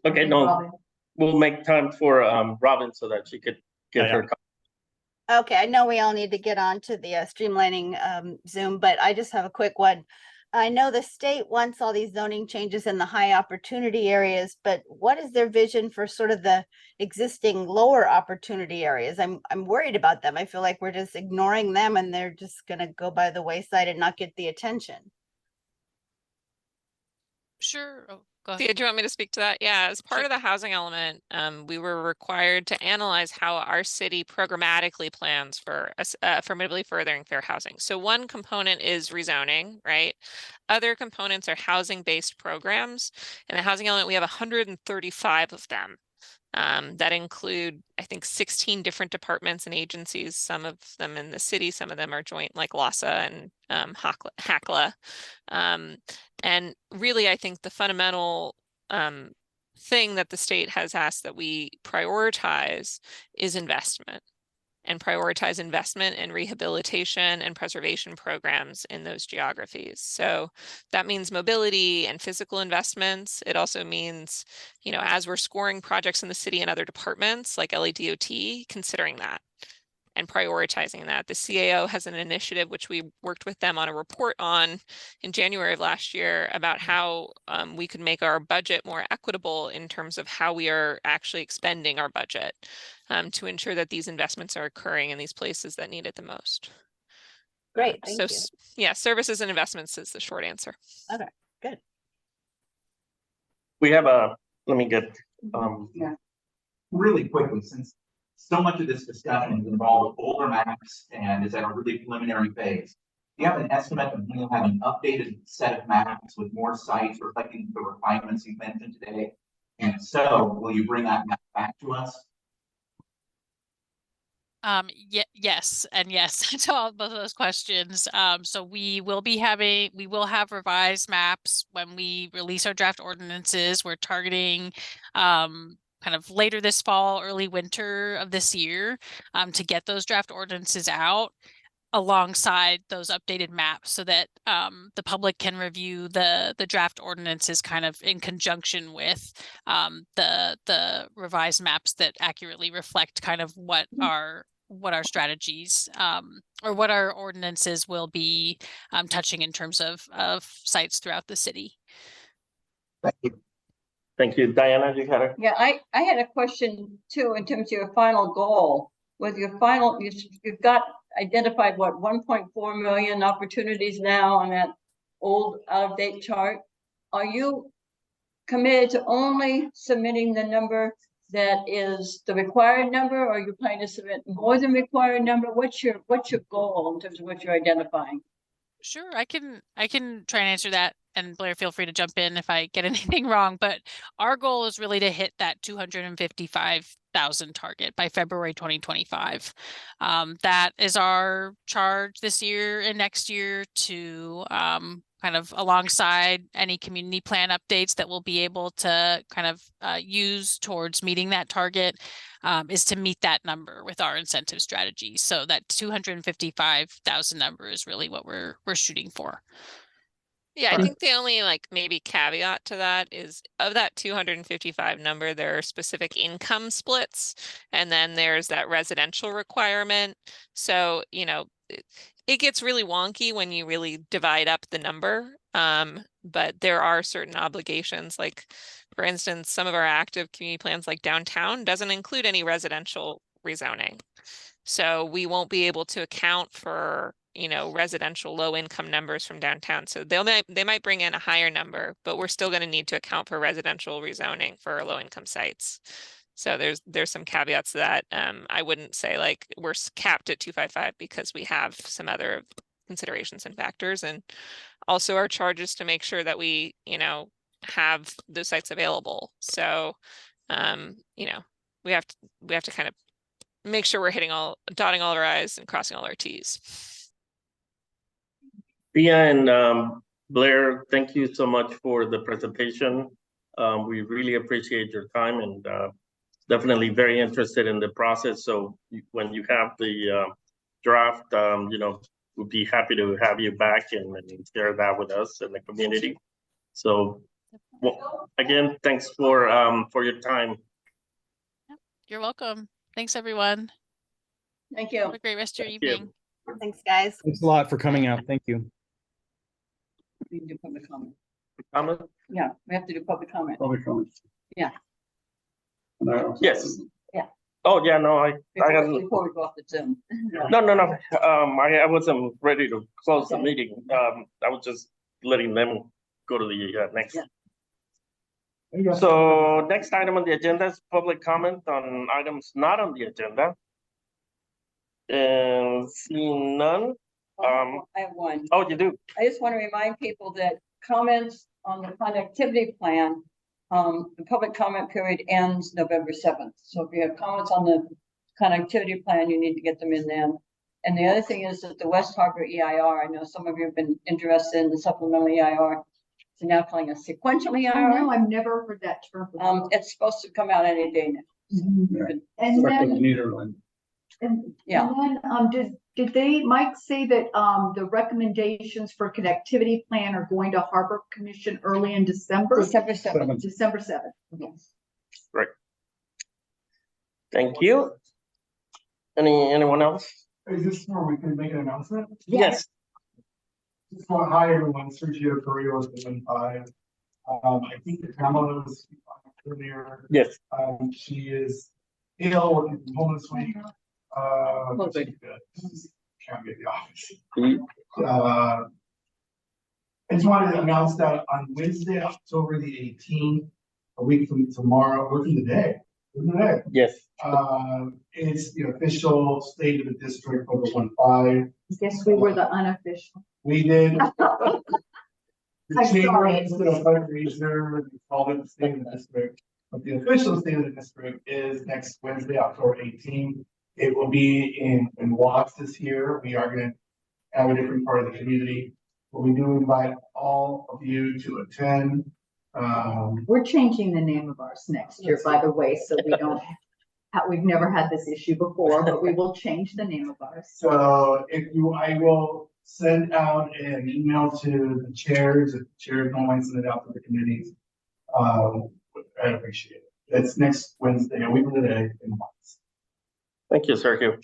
Speaker 1: Okay, no, we'll make time for Robin so that she could get her.
Speaker 6: Okay, I know we all need to get on to the streamlining Zoom, but I just have a quick one. I know the state wants all these zoning changes in the high opportunity areas, but what is their vision for sort of the existing lower opportunity areas? I'm worried about them. I feel like we're just ignoring them and they're just going to go by the wayside and not get the attention.
Speaker 8: Sure. Oh, go ahead.
Speaker 9: Thea, do you want me to speak to that? Yeah, as part of the housing element, we were required to analyze how our city programmatically plans for affirmatively furthering fair housing. So one component is rezoning, right? Other components are housing-based programs. In the housing element, we have 135 of them. That include, I think, 16 different departments and agencies, some of them in the city, some of them are joint, like LAHSA and HACLA. And really, I think the fundamental thing that the state has asked that we prioritize is investment, and prioritize investment in rehabilitation and preservation programs in those geographies. So that means mobility and physical investments. It also means, you know, as we're scoring projects in the city and other departments like LADOT, considering that and prioritizing that. The CAO has an initiative which we worked with them on a report on in January of last year about how we could make our budget more equitable in terms of how we are actually expending our budget to ensure that these investments are occurring in these places that need it the most.
Speaker 6: Great, thank you.
Speaker 9: Yeah, services and investments is the short answer.
Speaker 6: Okay, good.
Speaker 1: We have let me get
Speaker 4: really quickly, since so much of this discussion is involved with older maps and is at a really preliminary phase. Do you have an estimate of when you'll have an updated set of maps with more sites reflecting the refinements you mentioned today? And so, will you bring that map back to us?
Speaker 8: Yes, and yes to both of those questions. So we will have revised maps when we release our draft ordinances. We're targeting, kind of later this fall, early winter of this year, to get those draft ordinances out alongside those updated maps so that the public can review the draft ordinances kind of in conjunction with the revised maps that accurately reflect kind of what our strategies or what our ordinances will be touching in terms of sites throughout the city.
Speaker 4: Thank you.
Speaker 1: Thank you. Diana, you had a
Speaker 5: Yeah, I had a question too, in terms of your final goal. With your final, you've got identified what, 1.4 million opportunities now on that old out-of-date chart. Are you committed to only submitting the number that is the required number, or are you planning to submit more than required number? What's your goal in terms of what you're identifying?
Speaker 8: Sure, I can try and answer that, and Blair, feel free to jump in if I get anything wrong, but our goal is really to hit that 255,000 target by February 2025. That is our charge this year and next year to kind of alongside any community plan updates that we'll be able to kind of use towards meeting that target, is to meet that number with our incentive strategy. So that 255,000 number is really what we're shooting for.
Speaker 9: Yeah, I think the only like maybe caveat to that is of that 255 number, there are specific income splits, and then there's that residential requirement. So, you know, it gets really wonky when you really divide up the number. But there are certain obligations, like for instance, some of our active community plans like downtown doesn't include any residential rezoning. So we won't be able to account for, you know, residential low income numbers from downtown. So they might bring in a higher number, but we're still going to need to account for residential rezoning for our low income sites. So there's some caveats to that. I wouldn't say like we're capped at 255 because we have some other considerations and factors, and also our charges to make sure that we, you know, have those sites available. So, you know, we have to kind of make sure we're dotting all our I's and crossing all our T's.
Speaker 1: Thea and Blair, thank you so much for the presentation. We really appreciate your time and definitely very interested in the process. So when you have the draft, you know, we'd be happy to have you back and share that with us and the community. So, well, again, thanks for your time.
Speaker 8: You're welcome. Thanks, everyone.
Speaker 5: Thank you.
Speaker 8: Have a great rest of your evening.
Speaker 6: Thanks, guys.
Speaker 13: Thanks a lot for coming out. Thank you.
Speaker 5: We can do public comment.
Speaker 1: Comment?
Speaker 5: Yeah, we have to do public comment.
Speaker 13: Public comments.
Speaker 5: Yeah.
Speaker 1: Yes.
Speaker 5: Yeah.
Speaker 1: Oh, yeah, no, I got
Speaker 5: Before we go off the Zoom.
Speaker 1: no. I wasn't ready to close the meeting. I was just letting them go to the next.
Speaker 5: Yeah.
Speaker 1: So next item on the agenda is public comment on items not on the agenda. And seeing none.
Speaker 5: I have one.
Speaker 1: Oh, you do?
Speaker 5: I just want to remind people that comments on the connectivity plan, the public comment period ends November 7th. So if you have comments on the connectivity plan, you need to get them in then. And the other thing is that the West Harbor EIR, I know some of you have been interested in the supplemental EIR. It's now calling a sequential EIR.
Speaker 2: Oh, no, I've never heard that term.
Speaker 5: It's supposed to come out any day now.
Speaker 2: And
Speaker 5: Yeah.
Speaker 2: then, did Mike say that, the recommendations for connectivity plan are going to Harbor Commission early in December?
Speaker 5: December 7th.
Speaker 2: December 7th.
Speaker 5: Yes.
Speaker 1: Right. Thank you. Anyone else?
Speaker 3: Is this where we can make an announcement?
Speaker 1: Yes.
Speaker 3: Well, hi, everyone. Sergio Carrillo is 75. I think that Pamela was earlier.
Speaker 1: Yes.
Speaker 3: She is ill, working from home this week.
Speaker 5: Good.
Speaker 3: Can't be at the office. I just wanted to announce that on Wednesday, October the 18th, a week from tomorrow, or from today,
Speaker 1: Yes.
Speaker 3: It's the official state of the district for the 1.5.
Speaker 2: Guess we were the unofficial.
Speaker 3: We did.
Speaker 2: I'm
Speaker 3: The chamber
Speaker 2: sorry.
Speaker 3: instead of fundraiser, we called it the state of the district. But the official state of the district is next Wednesday, October 18th. It will be in Watts this year. We are gonna have a different part of the community. But we do invite all of you to attend.
Speaker 2: We're changing the name of ours next year, by the way, so we don't, we've never had this issue before, but we will change the name of ours.
Speaker 3: So I will send out an email to the chairs, if the chairs don't mind sending it out to the committees. I'd appreciate it. It's next Wednesday, a week from today in Watts.
Speaker 1: Thank you, Sergio.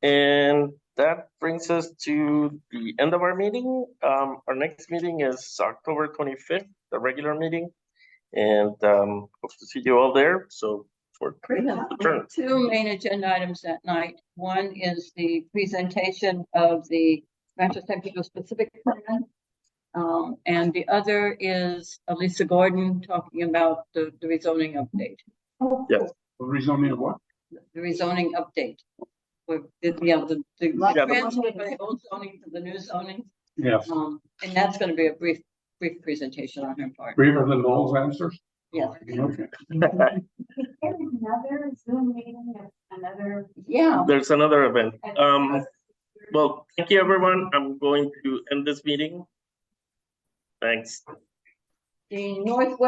Speaker 1: And that brings us to the end of our meeting. Our next meeting is October 25th, the regular meeting. And hope to see you all there. So for adjourn.
Speaker 5: Two main agenda items that night. One is the presentation of the Rancho San Pedro specific plan. And the other is Lisa Gordon talking about the rezoning update.
Speaker 1: Yes.
Speaker 3: Rezoning of what?
Speaker 5: The rezoning update. With the transfer from the old zoning to the new zoning.
Speaker 3: Yes.
Speaker 5: And that's going to be a brief presentation on her part.
Speaker 3: Briefer than Noel's answers?
Speaker 5: Yes.
Speaker 3: Okay.
Speaker 2: Another Zoom meeting, another.
Speaker 5: Yeah.
Speaker 1: There's another event. Well, thank you, everyone. I'm going to end this meeting. Thanks.
Speaker 5: The Northwest